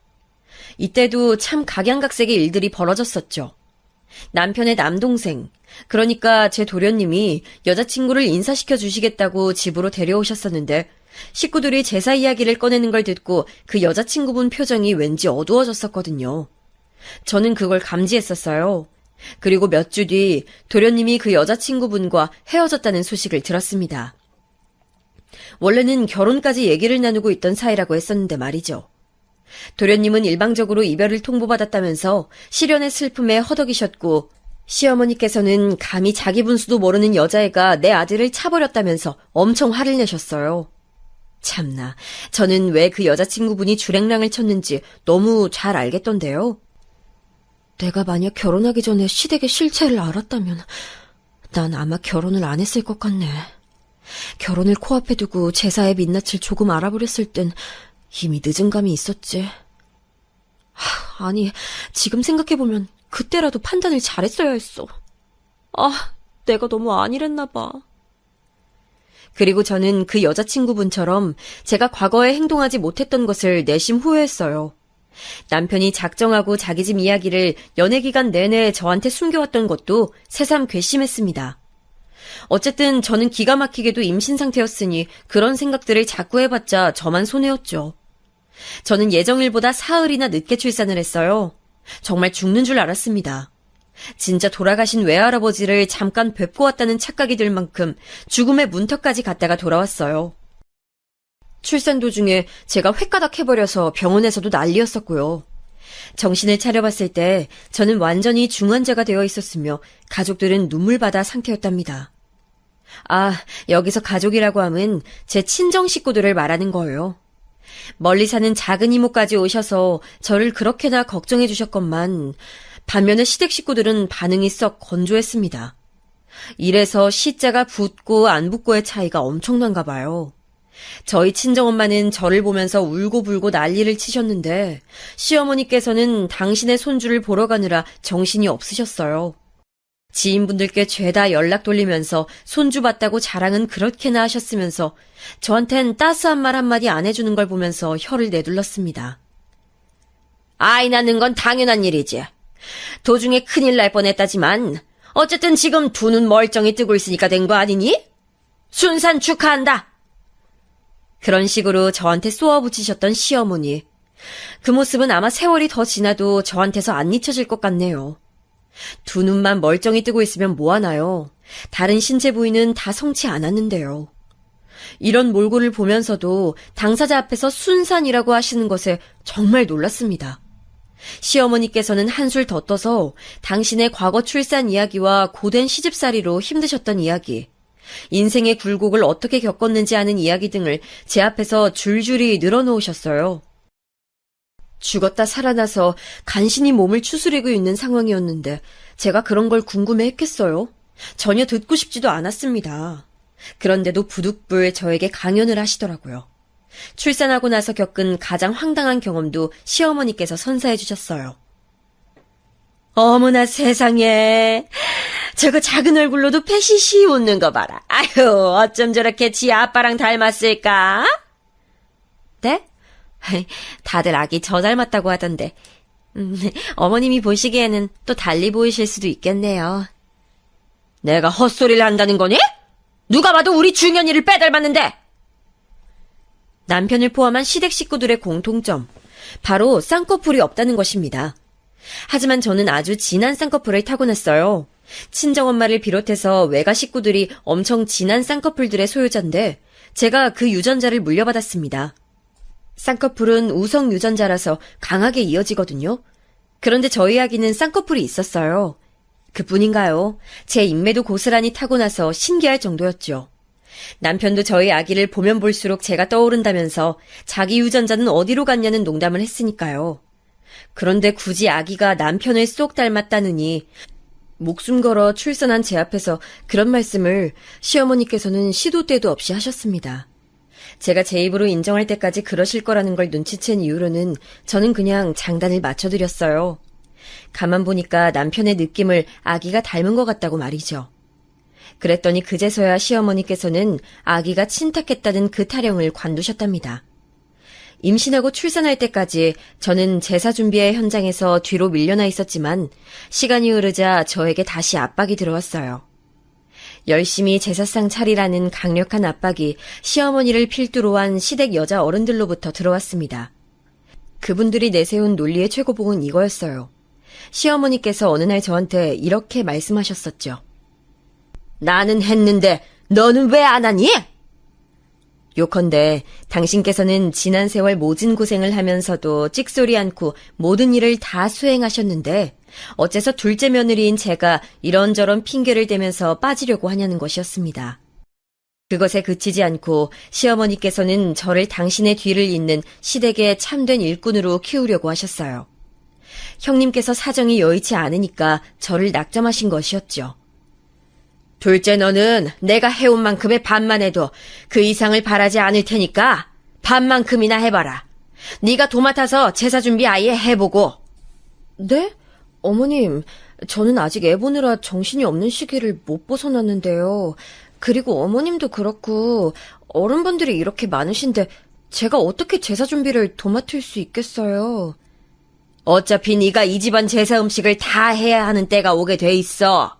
이때도 참 각양각색의 일들이 벌어졌었죠. 남편의 남동생, 그러니까 제 도련님이 여자친구를 인사시켜 주시겠다고 집으로 데려오셨었는데 식구들이 제사 이야기를 꺼내는 걸 듣고 그 여자친구분 표정이 왠지 어두워졌었거든요. 저는 그걸 감지했었어요. 그리고 몇 주 뒤 도련님이 그 여자친구분과 헤어졌다는 소식을 들었습니다. 원래는 결혼까지 얘기를 나누고 있던 사이라고 했었는데 말이죠. 도련님은 일방적으로 이별을 통보받았다면서 시련의 슬픔에 허덕이셨고 시어머니께서는 감히 자기 분수도 모르는 여자애가 내 아들을 차버렸다면서 엄청 화를 내셨어요. 참나, 저는 왜 그 여자친구분이 주랭랑을 쳤는지 너무 잘 알겠던데요. 내가 만약 결혼하기 전에 시댁의 실체를 알았다면 난 아마 결혼을 안 했을 것 같네. 결혼을 코앞에 두고 제사의 민낯을 조금 알아버렸을 땐 이미 늦은 감이 있었지. 아니, 지금 생각해보면 그때라도 판단을 잘했어야 했어. 내가 너무 안일했나 봐. 그리고 저는 그 여자친구분처럼 제가 과거에 행동하지 못했던 것을 내심 후회했어요. 남편이 작정하고 자기 집 이야기를 연애기간 내내 저한테 숨겨왔던 것도 새삼 괘씸했습니다. 어쨌든 저는 기가 막히게도 임신 상태였으니 그런 생각들을 자꾸 해봤자 저만 손해였죠. 저는 예정일보다 사흘이나 늦게 출산을 했어요. 정말 죽는 줄 알았습니다. 진짜 돌아가신 외할아버지를 잠깐 뵙고 왔다는 착각이 들 만큼 죽음의 문턱까지 갔다가 돌아왔어요. 출산 도중에 제가 횟가닥 해버려서 병원에서도 난리였었고요. 정신을 차려봤을 때 저는 완전히 중환자가 되어 있었으며 가족들은 눈물바다 상태였답니다. 여기서 가족이라고 함은 제 친정 식구들을 말하는 거예요. 멀리 사는 작은 이모까지 오셔서 저를 그렇게나 걱정해 주셨건만 반면에 시댁 식구들은 반응이 썩 건조했습니다. 이래서 시자가 붙고 안 붙고의 차이가 엄청난가 봐요. 저희 친정엄마는 저를 보면서 울고불고 난리를 치셨는데 시어머니께서는 당신의 손주를 보러 가느라 정신이 없으셨어요. 지인분들께 죄다 연락 돌리면서 손주 봤다고 자랑은 그렇게나 하셨으면서 저한텐 따스한 말 한마디 안 해주는 걸 보면서 혀를 내둘렀습니다. 아이 낳는 건 당연한 일이지. 도중에 큰일 날 뻔했다지만 어쨌든 지금 두 눈 멀쩡히 뜨고 있으니까 된 거 아니니? 순산 축하한다. 그런 식으로 저한테 쏘아붙이셨던 시어머니. 그 모습은 아마 세월이 더 지나도 저한테서 안 잊혀질 것 같네요. 두 눈만 멀쩡히 뜨고 있으면 뭐하나요? 다른 신체 부위는 다 성치 않았는데요. 이런 몰골을 보면서도 당사자 앞에서 순산이라고 하시는 것에 정말 놀랐습니다. 시어머니께서는 한술 더 떠서 당신의 과거 출산 이야기와 고된 시집살이로 힘드셨던 이야기, 인생의 굴곡을 어떻게 겪었는지 하는 이야기 등을 제 앞에서 줄줄이 늘어놓으셨어요. 죽었다 살아나서 간신히 몸을 추스리고 있는 상황이었는데 제가 그런 걸 궁금해했겠어요? 전혀 듣고 싶지도 않았습니다. 그런데도 부득불 저에게 강연을 하시더라고요. 출산하고 나서 겪은 가장 황당한 경험도 시어머니께서 선사해 주셨어요. 어머나 세상에, 저거 작은 얼굴로도 패시시 웃는 거 봐라. 아유, 어쩜 저렇게 지 아빠랑 닮았을까? 네? 다들 아기 저 닮았다고 하던데 어머님이 보시기에는 또 달리 보이실 수도 있겠네요. 내가 헛소리를 한다는 거니? 누가 봐도 우리 중현이를 빼닮았는데. 남편을 포함한 시댁 식구들의 공통점, 바로 쌍꺼풀이 없다는 것입니다. 하지만 저는 아주 진한 쌍꺼풀을 타고났어요. 친정엄마를 비롯해서 외가 식구들이 엄청 진한 쌍꺼풀들의 소유자인데 제가 그 유전자를 물려받았습니다. 쌍꺼풀은 우성 유전자라서 강하게 이어지거든요. 그런데 저희 아기는 쌍꺼풀이 있었어요. 그뿐인가요? 제 인매도 고스란히 타고나서 신기할 정도였죠. 남편도 저희 아기를 보면 볼수록 제가 떠오른다면서 자기 유전자는 어디로 갔냐는 농담을 했으니까요. 그런데 굳이 아기가 남편을 쏙 닮았다느니 목숨 걸어 출산한 제 앞에서 그런 말씀을 시어머니께서는 시도 때도 없이 하셨습니다. 제가 제 입으로 인정할 때까지 그러실 거라는 걸 눈치챈 이후로는 저는 그냥 장단을 맞춰드렸어요. 가만 보니까 남편의 느낌을 아기가 닮은 것 같다고 말이죠. 그랬더니 그제서야 시어머니께서는 아기가 친탁했다는 그 타령을 관두셨답니다. 임신하고 출산할 때까지 저는 제사 준비의 현장에서 뒤로 밀려나 있었지만 시간이 흐르자 저에게 다시 압박이 들어왔어요. 열심히 제사상 차리라는 강력한 압박이 시어머니를 필두로 한 시댁 여자 어른들로부터 들어왔습니다. 그분들이 내세운 논리의 최고봉은 이거였어요. 시어머니께서 어느 날 저한테 이렇게 말씀하셨었죠. 나는 했는데 너는 왜 안 하니? 요컨대 당신께서는 지난 세월 모진 고생을 하면서도 찍소리 않고 모든 일을 다 수행하셨는데 어째서 둘째 며느리인 제가 이런저런 핑계를 대면서 빠지려고 하냐는 것이었습니다. 그것에 그치지 않고 시어머니께서는 저를 당신의 뒤를 잇는 시댁의 참된 일꾼으로 키우려고 하셨어요. 형님께서 사정이 여의치 않으니까 저를 낙점하신 것이었죠. 둘째 너는 내가 해온 만큼의 반만 해도 그 이상을 바라지 않을 테니까 반만큼이나 해봐라. 네가 도맡아서 제사 준비 아예 해보고. 네? 어머님, 저는 아직 애 보느라 정신이 없는 시기를 못 벗어났는데요. 그리고 어머님도 그렇고 어른분들이 이렇게 많으신데 제가 어떻게 제사 준비를 도맡을 수 있겠어요. 어차피 네가 이 집안 제사 음식을 다 해야 하는 때가 오게 돼 있어.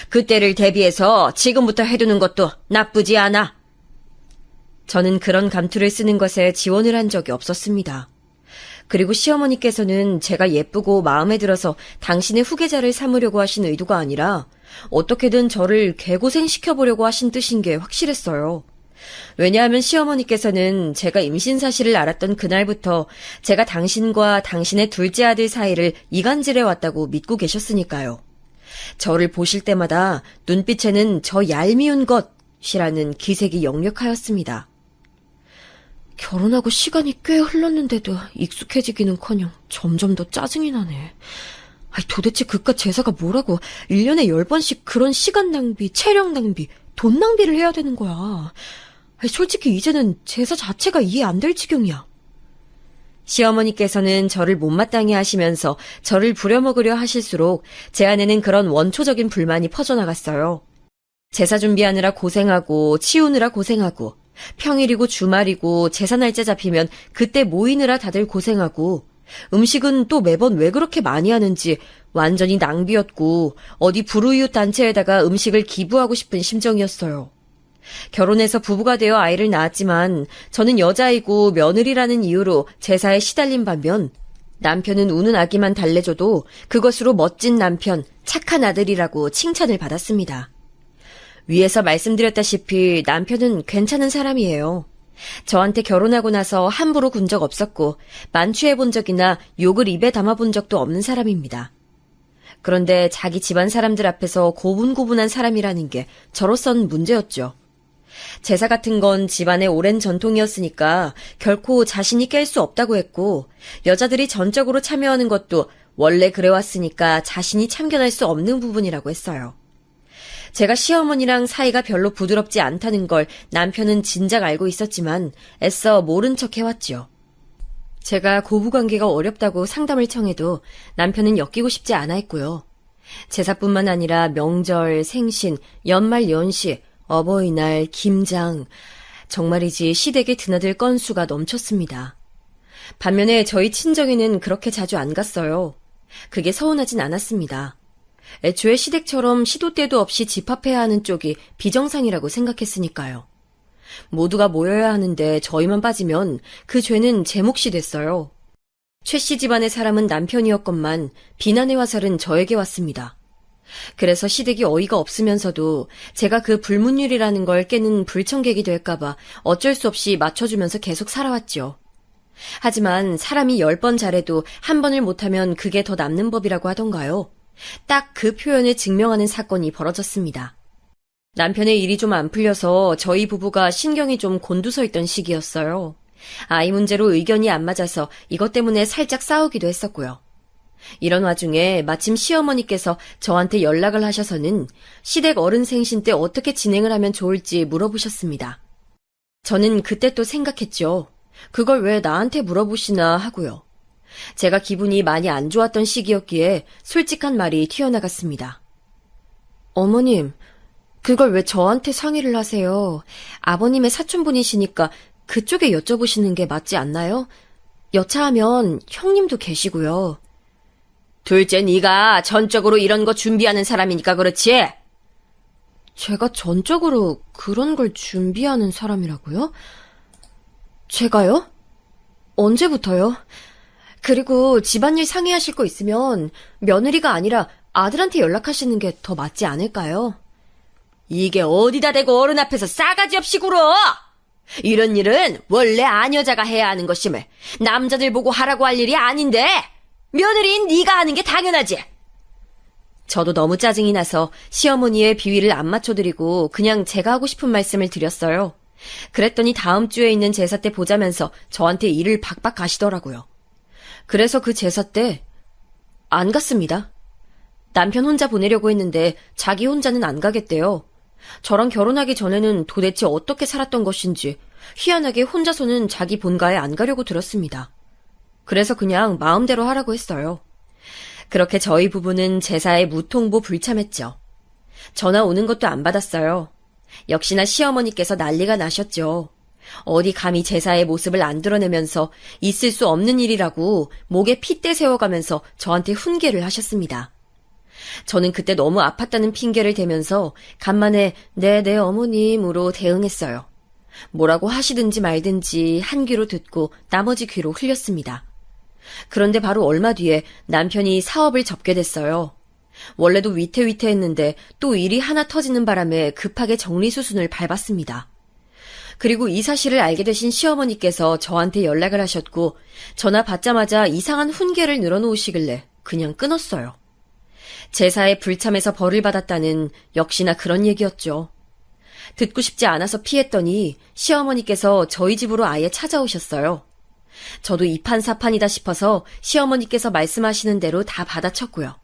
그때를 대비해서 지금부터 해두는 것도 나쁘지 않아. 저는 그런 감투를 쓰는 것에 지원을 한 적이 없었습니다. 그리고 시어머니께서는 제가 예쁘고 마음에 들어서 당신의 후계자를 삼으려고 하신 의도가 아니라 어떻게든 저를 개고생시켜보려고 하신 뜻인 게 확실했어요. 왜냐하면 시어머니께서는 제가 임신 사실을 알았던 그날부터 제가 당신과 당신의 둘째 아들 사이를 이간질해왔다고 믿고 계셨으니까요. 저를 보실 때마다 눈빛에는 저 얄미운 것이라는 기색이 역력하였습니다. 결혼하고 시간이 꽤 흘렀는데도 익숙해지기는커녕 점점 더 짜증이 나네. 도대체 그깟 제사가 뭐라고 1년에 10번씩 그런 시간 낭비, 체력 낭비, 돈 낭비를 해야 되는 거야. 솔직히 이제는 제사 자체가 이해 안 될 지경이야. 시어머니께서는 저를 못마땅해 하시면서 저를 부려먹으려 하실수록 제 안에는 그런 원초적인 불만이 퍼져나갔어요. 제사 준비하느라 고생하고 치우느라 고생하고 평일이고 주말이고 제사 날짜 잡히면 그때 모이느라 다들 고생하고 음식은 또 매번 왜 그렇게 많이 하는지 완전히 낭비였고 어디 불우이웃 단체에다가 음식을 기부하고 싶은 심정이었어요. 결혼해서 부부가 되어 아이를 낳았지만 저는 여자이고 며느리라는 이유로 제사에 시달린 반면 남편은 우는 아기만 달래줘도 그것으로 멋진 남편, 착한 아들이라고 칭찬을 받았습니다. 위에서 말씀드렸다시피 남편은 괜찮은 사람이에요. 저한테 결혼하고 나서 함부로 군 적 없었고 만취해본 적이나 욕을 입에 담아본 적도 없는 사람입니다. 그런데 자기 집안 사람들 앞에서 고분고분한 사람이라는 게 저로선 문제였죠. 제사 같은 건 집안의 오랜 전통이었으니까 결코 자신이 깰 수 없다고 했고 여자들이 전적으로 참여하는 것도 원래 그래왔으니까 자신이 참견할 수 없는 부분이라고 했어요. 제가 시어머니랑 사이가 별로 부드럽지 않다는 걸 남편은 진작 알고 있었지만 애써 모른 척 해왔지요. 제가 고부관계가 어렵다고 상담을 청해도 남편은 엮이고 싶지 않아 했고요. 제사뿐만 아니라 명절, 생신, 연말 연시, 어버이날, 김장, 정말이지 시댁에 드나들 건수가 넘쳤습니다. 반면에 저희 친정에는 그렇게 자주 안 갔어요. 그게 서운하진 않았습니다. 애초에 시댁처럼 시도 때도 없이 집합해야 하는 쪽이 비정상이라고 생각했으니까요. 모두가 모여야 하는데 저희만 빠지면 그 죄는 제 몫이 됐어요. 최 씨 집안의 사람은 남편이었건만 비난의 화살은 저에게 왔습니다. 그래서 시댁이 어이가 없으면서도 제가 그 불문율이라는 걸 깨는 불청객이 될까봐 어쩔 수 없이 맞춰주면서 계속 살아왔죠. 하지만 사람이 10번 잘해도 한 번을 못하면 그게 더 남는 법이라고 하던가요. 딱 그 표현을 증명하는 사건이 벌어졌습니다. 남편의 일이 좀 안 풀려서 저희 부부가 신경이 좀 곤두서 있던 시기였어요. 아이 문제로 의견이 안 맞아서 이것 때문에 살짝 싸우기도 했었고요. 이런 와중에 마침 시어머니께서 저한테 연락을 하셔서는 시댁 어른 생신 때 어떻게 진행을 하면 좋을지 물어보셨습니다. 저는 그때 또 생각했죠. 그걸 왜 나한테 물어보시나 하고요. 제가 기분이 많이 안 좋았던 시기였기에 솔직한 말이 튀어나갔습니다. 어머님, 그걸 왜 저한테 상의를 하세요? 아버님의 사촌분이시니까 그쪽에 여쭤보시는 게 맞지 않나요? 여차하면 형님도 계시고요. 둘째, 네가 전적으로 이런 거 준비하는 사람이니까 그렇지? 제가 전적으로 그런 걸 준비하는 사람이라고요? 제가요? 언제부터요? 그리고 집안일 상의하실 거 있으면 며느리가 아니라 아들한테 연락하시는 게 더 맞지 않을까요? 이게 어디다 대고 어른 앞에서 싸가지 없이 굴어! 이런 일은 원래 아녀자가 해야 하는 것임을 남자들 보고 하라고 할 일이 아닌데 며느리인 네가 하는 게 당연하지. 저도 너무 짜증이 나서 시어머니의 비위를 안 맞춰드리고 그냥 제가 하고 싶은 말씀을 드렸어요. 그랬더니 다음 주에 있는 제사 때 보자면서 저한테 일을 박박 가시더라고요. 그래서 그 제사 때 안 갔습니다. 남편 혼자 보내려고 했는데 자기 혼자는 안 가겠대요. 저랑 결혼하기 전에는 도대체 어떻게 살았던 것인지 희한하게 혼자서는 자기 본가에 안 가려고 들었습니다. 그래서 그냥 마음대로 하라고 했어요. 그렇게 저희 부부는 제사에 무통보 불참했죠. 전화 오는 것도 안 받았어요. 역시나 시어머니께서 난리가 나셨죠. 어디 감히 제사의 모습을 안 드러내면서 있을 수 없는 일이라고 목에 핏대 세워가면서 저한테 훈계를 하셨습니다. 저는 그때 너무 아팠다는 핑계를 대면서 간만에 네 어머님으로 대응했어요. 뭐라고 하시든지 말든지 한 귀로 듣고 나머지 귀로 흘렸습니다. 그런데 바로 얼마 뒤에 남편이 사업을 접게 됐어요. 원래도 위태위태했는데 또 일이 하나 터지는 바람에 급하게 정리수순을 밟았습니다. 그리고 이 사실을 알게 되신 시어머니께서 저한테 연락을 하셨고 전화 받자마자 이상한 훈계를 늘어놓으시길래 그냥 끊었어요. 제사에 불참해서 벌을 받았다는 역시나 그런 얘기였죠. 듣고 싶지 않아서 피했더니 시어머니께서 저희 집으로 아예 찾아오셨어요. 저도 이판사판이다 싶어서 시어머니께서 말씀하시는 대로 다 받아쳤고요.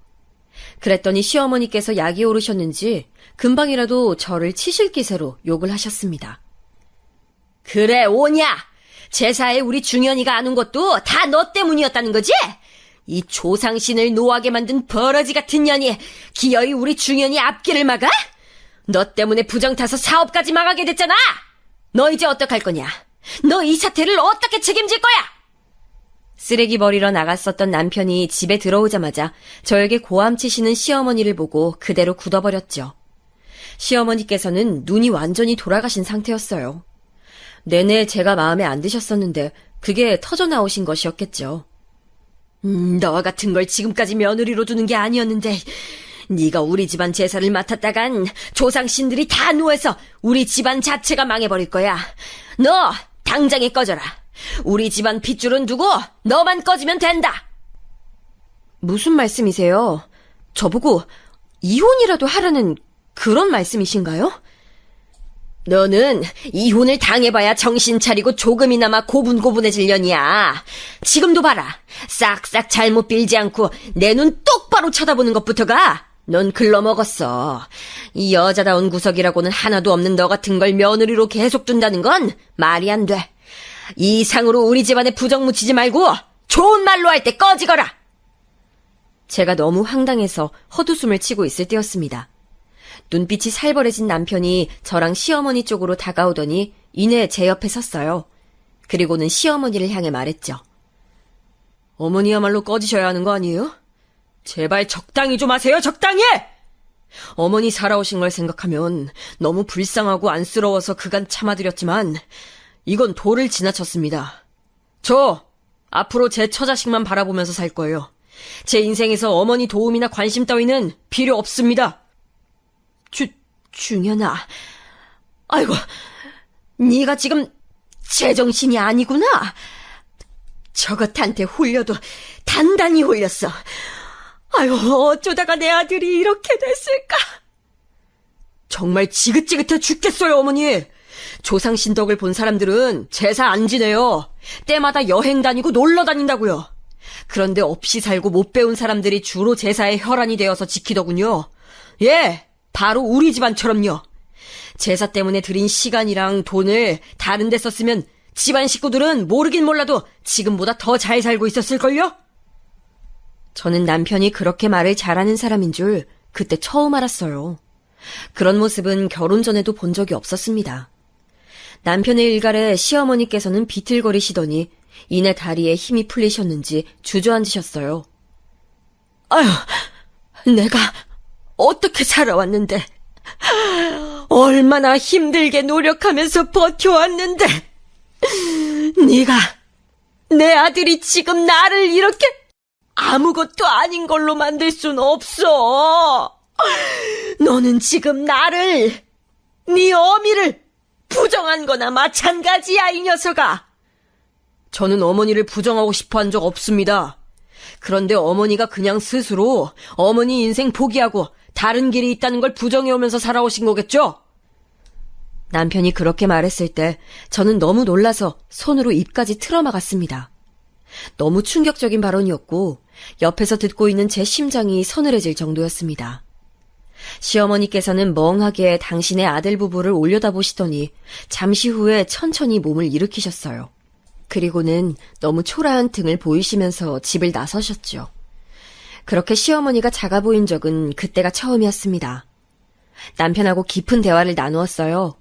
그랬더니 시어머니께서 약이 오르셨는지 금방이라도 저를 치실 기세로 욕을 하셨습니다. 그래, 오냐! 제사에 우리 중현이가 안 온 것도 다 너 때문이었다는 거지? 이 조상신을 노하게 만든 버러지 같은 년이 기어이 우리 중현이 앞길을 막아? 너 때문에 부정 타서 사업까지 망하게 됐잖아! 너 이제 어떡할 거냐? 너 이 사태를 어떻게 책임질 거야? 쓰레기 버리러 나갔었던 남편이 집에 들어오자마자 저에게 고함 치시는 시어머니를 보고 그대로 굳어버렸죠. 시어머니께서는 눈이 완전히 돌아가신 상태였어요. 내내 제가 마음에 안 드셨었는데 그게 터져나오신 것이었겠죠. 너와 같은 걸 지금까지 며느리로 두는 게 아니었는데 네가 우리 집안 제사를 맡았다간 조상신들이 다 노해서 우리 집안 자체가 망해버릴 거야. 너 당장에 꺼져라. 우리 집안 핏줄은 두고 너만 꺼지면 된다. 무슨 말씀이세요? 저보고 이혼이라도 하라는 그런 말씀이신가요? 너는 이혼을 당해봐야 정신 차리고 조금이나마 고분고분해질 년이야. 지금도 봐라. 싹싹 잘못 빌지 않고 내 눈 똑바로 쳐다보는 것부터가 넌 글러먹었어. 이 여자다운 구석이라고는 하나도 없는 너 같은 걸 며느리로 계속 둔다는 건 말이 안 돼. 이 이상으로 우리 집안에 부정 묻히지 말고 좋은 말로 할 때 꺼지거라. 제가 너무 황당해서 헛웃음을 치고 있을 때였습니다. 눈빛이 살벌해진 남편이 저랑 시어머니 쪽으로 다가오더니 이내 제 옆에 섰어요. 그리고는 시어머니를 향해 말했죠. 어머니야말로 꺼지셔야 하는 거 아니에요? 제발 적당히 좀 하세요, 적당히! 어머니 살아오신 걸 생각하면 너무 불쌍하고 안쓰러워서 그간 참아드렸지만 이건 도를 지나쳤습니다. 저 앞으로 제 처자식만 바라보면서 살 거예요. 제 인생에서 어머니 도움이나 관심 따위는 필요 없습니다. 중현아. 아이고, 네가 지금 제정신이 아니구나. 저것한테 홀려도 단단히 홀렸어. 아유, 어쩌다가 내 아들이 이렇게 됐을까? 정말 지긋지긋해 죽겠어요, 어머니. 조상 신덕을 본 사람들은 제사 안 지내요. 때마다 여행 다니고 놀러 다닌다고요. 그런데 없이 살고 못 배운 사람들이 주로 제사의 혈안이 되어서 지키더군요. 예, 바로 우리 집안처럼요. 제사 때문에 들인 시간이랑 돈을 다른 데 썼으면 집안 식구들은 모르긴 몰라도 지금보다 더 잘 살고 있었을걸요? 저는 남편이 그렇게 말을 잘하는 사람인 줄 그때 처음 알았어요. 그런 모습은 결혼 전에도 본 적이 없었습니다. 남편의 일갈에 시어머니께서는 비틀거리시더니 이내 다리에 힘이 풀리셨는지 주저앉으셨어요. 아휴, 내가 어떻게 살아왔는데, 얼마나 힘들게 노력하면서 버텨왔는데, 네가 내 아들이 지금 나를 이렇게 아무것도 아닌 걸로 만들 순 없어. 너는 지금 나를, 네 어미를 부정한 거나 마찬가지야, 이 녀석아. 저는 어머니를 부정하고 싶어 한 적 없습니다. 그런데 어머니가 그냥 스스로 어머니 인생 포기하고 다른 길이 있다는 걸 부정해오면서 살아오신 거겠죠? 남편이 그렇게 말했을 때 저는 너무 놀라서 손으로 입까지 틀어막았습니다. 너무 충격적인 발언이었고 옆에서 듣고 있는 제 심장이 서늘해질 정도였습니다. 시어머니께서는 멍하게 당신의 아들 부부를 올려다보시더니 잠시 후에 천천히 몸을 일으키셨어요. 그리고는 너무 초라한 등을 보이시면서 집을 나서셨죠. 그렇게 시어머니가 작아 보인 적은 그때가 처음이었습니다. 남편하고 깊은 대화를 나누었어요.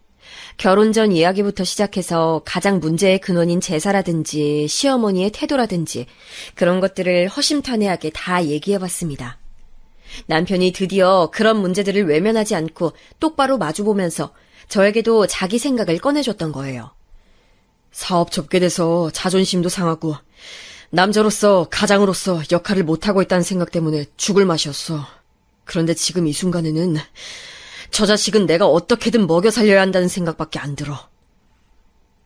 결혼 전 이야기부터 시작해서 가장 문제의 근원인 제사라든지 시어머니의 태도라든지 그런 것들을 허심탄회하게 다 얘기해봤습니다. 남편이 드디어 그런 문제들을 외면하지 않고 똑바로 마주보면서 저에게도 자기 생각을 꺼내줬던 거예요. 사업 접게 돼서 자존심도 상하고 남자로서 가장으로서 역할을 못하고 있다는 생각 때문에 죽을 맛이었어. 그런데 지금 이 순간에는 저 자식은 내가 어떻게든 먹여 살려야 한다는 생각밖에 안 들어.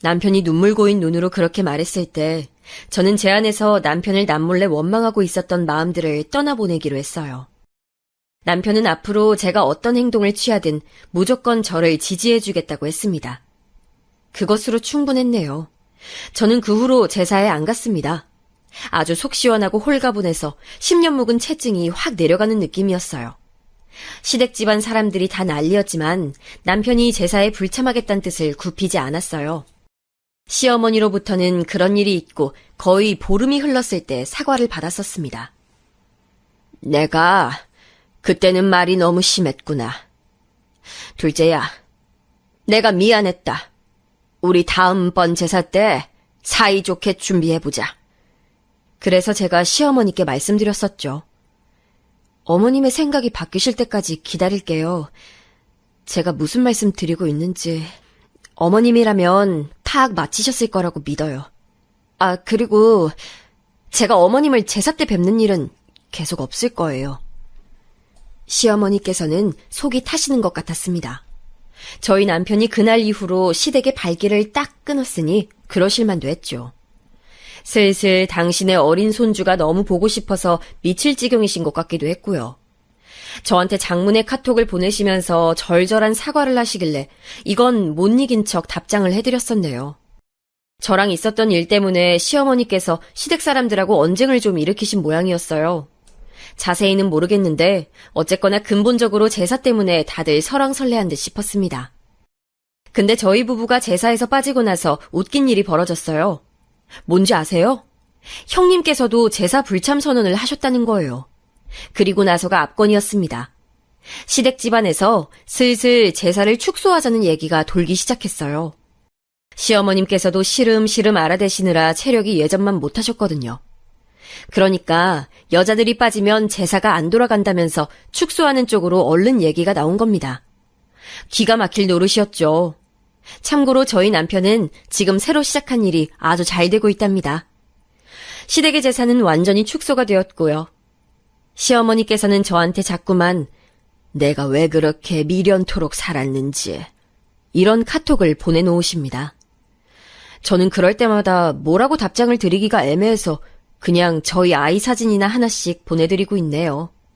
남편이 눈물 고인 눈으로 그렇게 말했을 때 저는 제 안에서 남편을 남몰래 원망하고 있었던 마음들을 떠나보내기로 했어요. 남편은 앞으로 제가 어떤 행동을 취하든 무조건 저를 지지해주겠다고 했습니다. 그것으로 충분했네요. 저는 그 후로 제사에 안 갔습니다. 아주 속 시원하고 홀가분해서 10년 묵은 체증이 확 내려가는 느낌이었어요. 시댁 집안 사람들이 다 난리였지만 남편이 제사에 불참하겠다는 뜻을 굽히지 않았어요. 시어머니로부터는 그런 일이 있고 거의 보름이 흘렀을 때 사과를 받았었습니다. 내가 그때는 말이 너무 심했구나. 둘째야, 내가 미안했다. 우리 다음번 제사 때 사이좋게 준비해보자. 그래서 제가 시어머니께 말씀드렸었죠. 어머님의 생각이 바뀌실 때까지 기다릴게요. 제가 무슨 말씀 드리고 있는지 어머님이라면 파악 마치셨을 거라고 믿어요. 아, 그리고 제가 어머님을 제사 때 뵙는 일은 계속 없을 거예요. 시어머니께서는 속이 타시는 것 같았습니다. 저희 남편이 그날 이후로 시댁의 발길을 딱 끊었으니 그러실 만도 했죠. 슬슬 당신의 어린 손주가 너무 보고 싶어서 미칠 지경이신 것 같기도 했고요. 저한테 장문의 카톡을 보내시면서 절절한 사과를 하시길래 이건 못 이긴 척 답장을 해드렸었네요. 저랑 있었던 일 때문에 시어머니께서 시댁 사람들하고 언쟁을 좀 일으키신 모양이었어요. 자세히는 모르겠는데 어쨌거나 근본적으로 제사 때문에 다들 설왕설래한 듯 싶었습니다. 근데 저희 부부가 제사에서 빠지고 나서 웃긴 일이 벌어졌어요. 뭔지 아세요? 형님께서도 제사 불참 선언을 하셨다는 거예요. 그리고 나서가 압권이었습니다. 시댁 집안에서 슬슬 제사를 축소하자는 얘기가 돌기 시작했어요. 시어머님께서도 시름시름 알아대시느라 체력이 예전만 못하셨거든요. 그러니까 여자들이 빠지면 제사가 안 돌아간다면서 축소하는 쪽으로 얼른 얘기가 나온 겁니다. 기가 막힐 노릇이었죠. 참고로 저희 남편은 지금 새로 시작한 일이 아주 잘 되고 있답니다. 시댁의 제사는 완전히 축소가 되었고요. 시어머니께서는 저한테 자꾸만 내가 왜 그렇게 미련토록 살았는지 이런 카톡을 보내놓으십니다. 저는 그럴 때마다 뭐라고 답장을 드리기가 애매해서 그냥 저희 아이 사진이나 하나씩 보내드리고 있네요.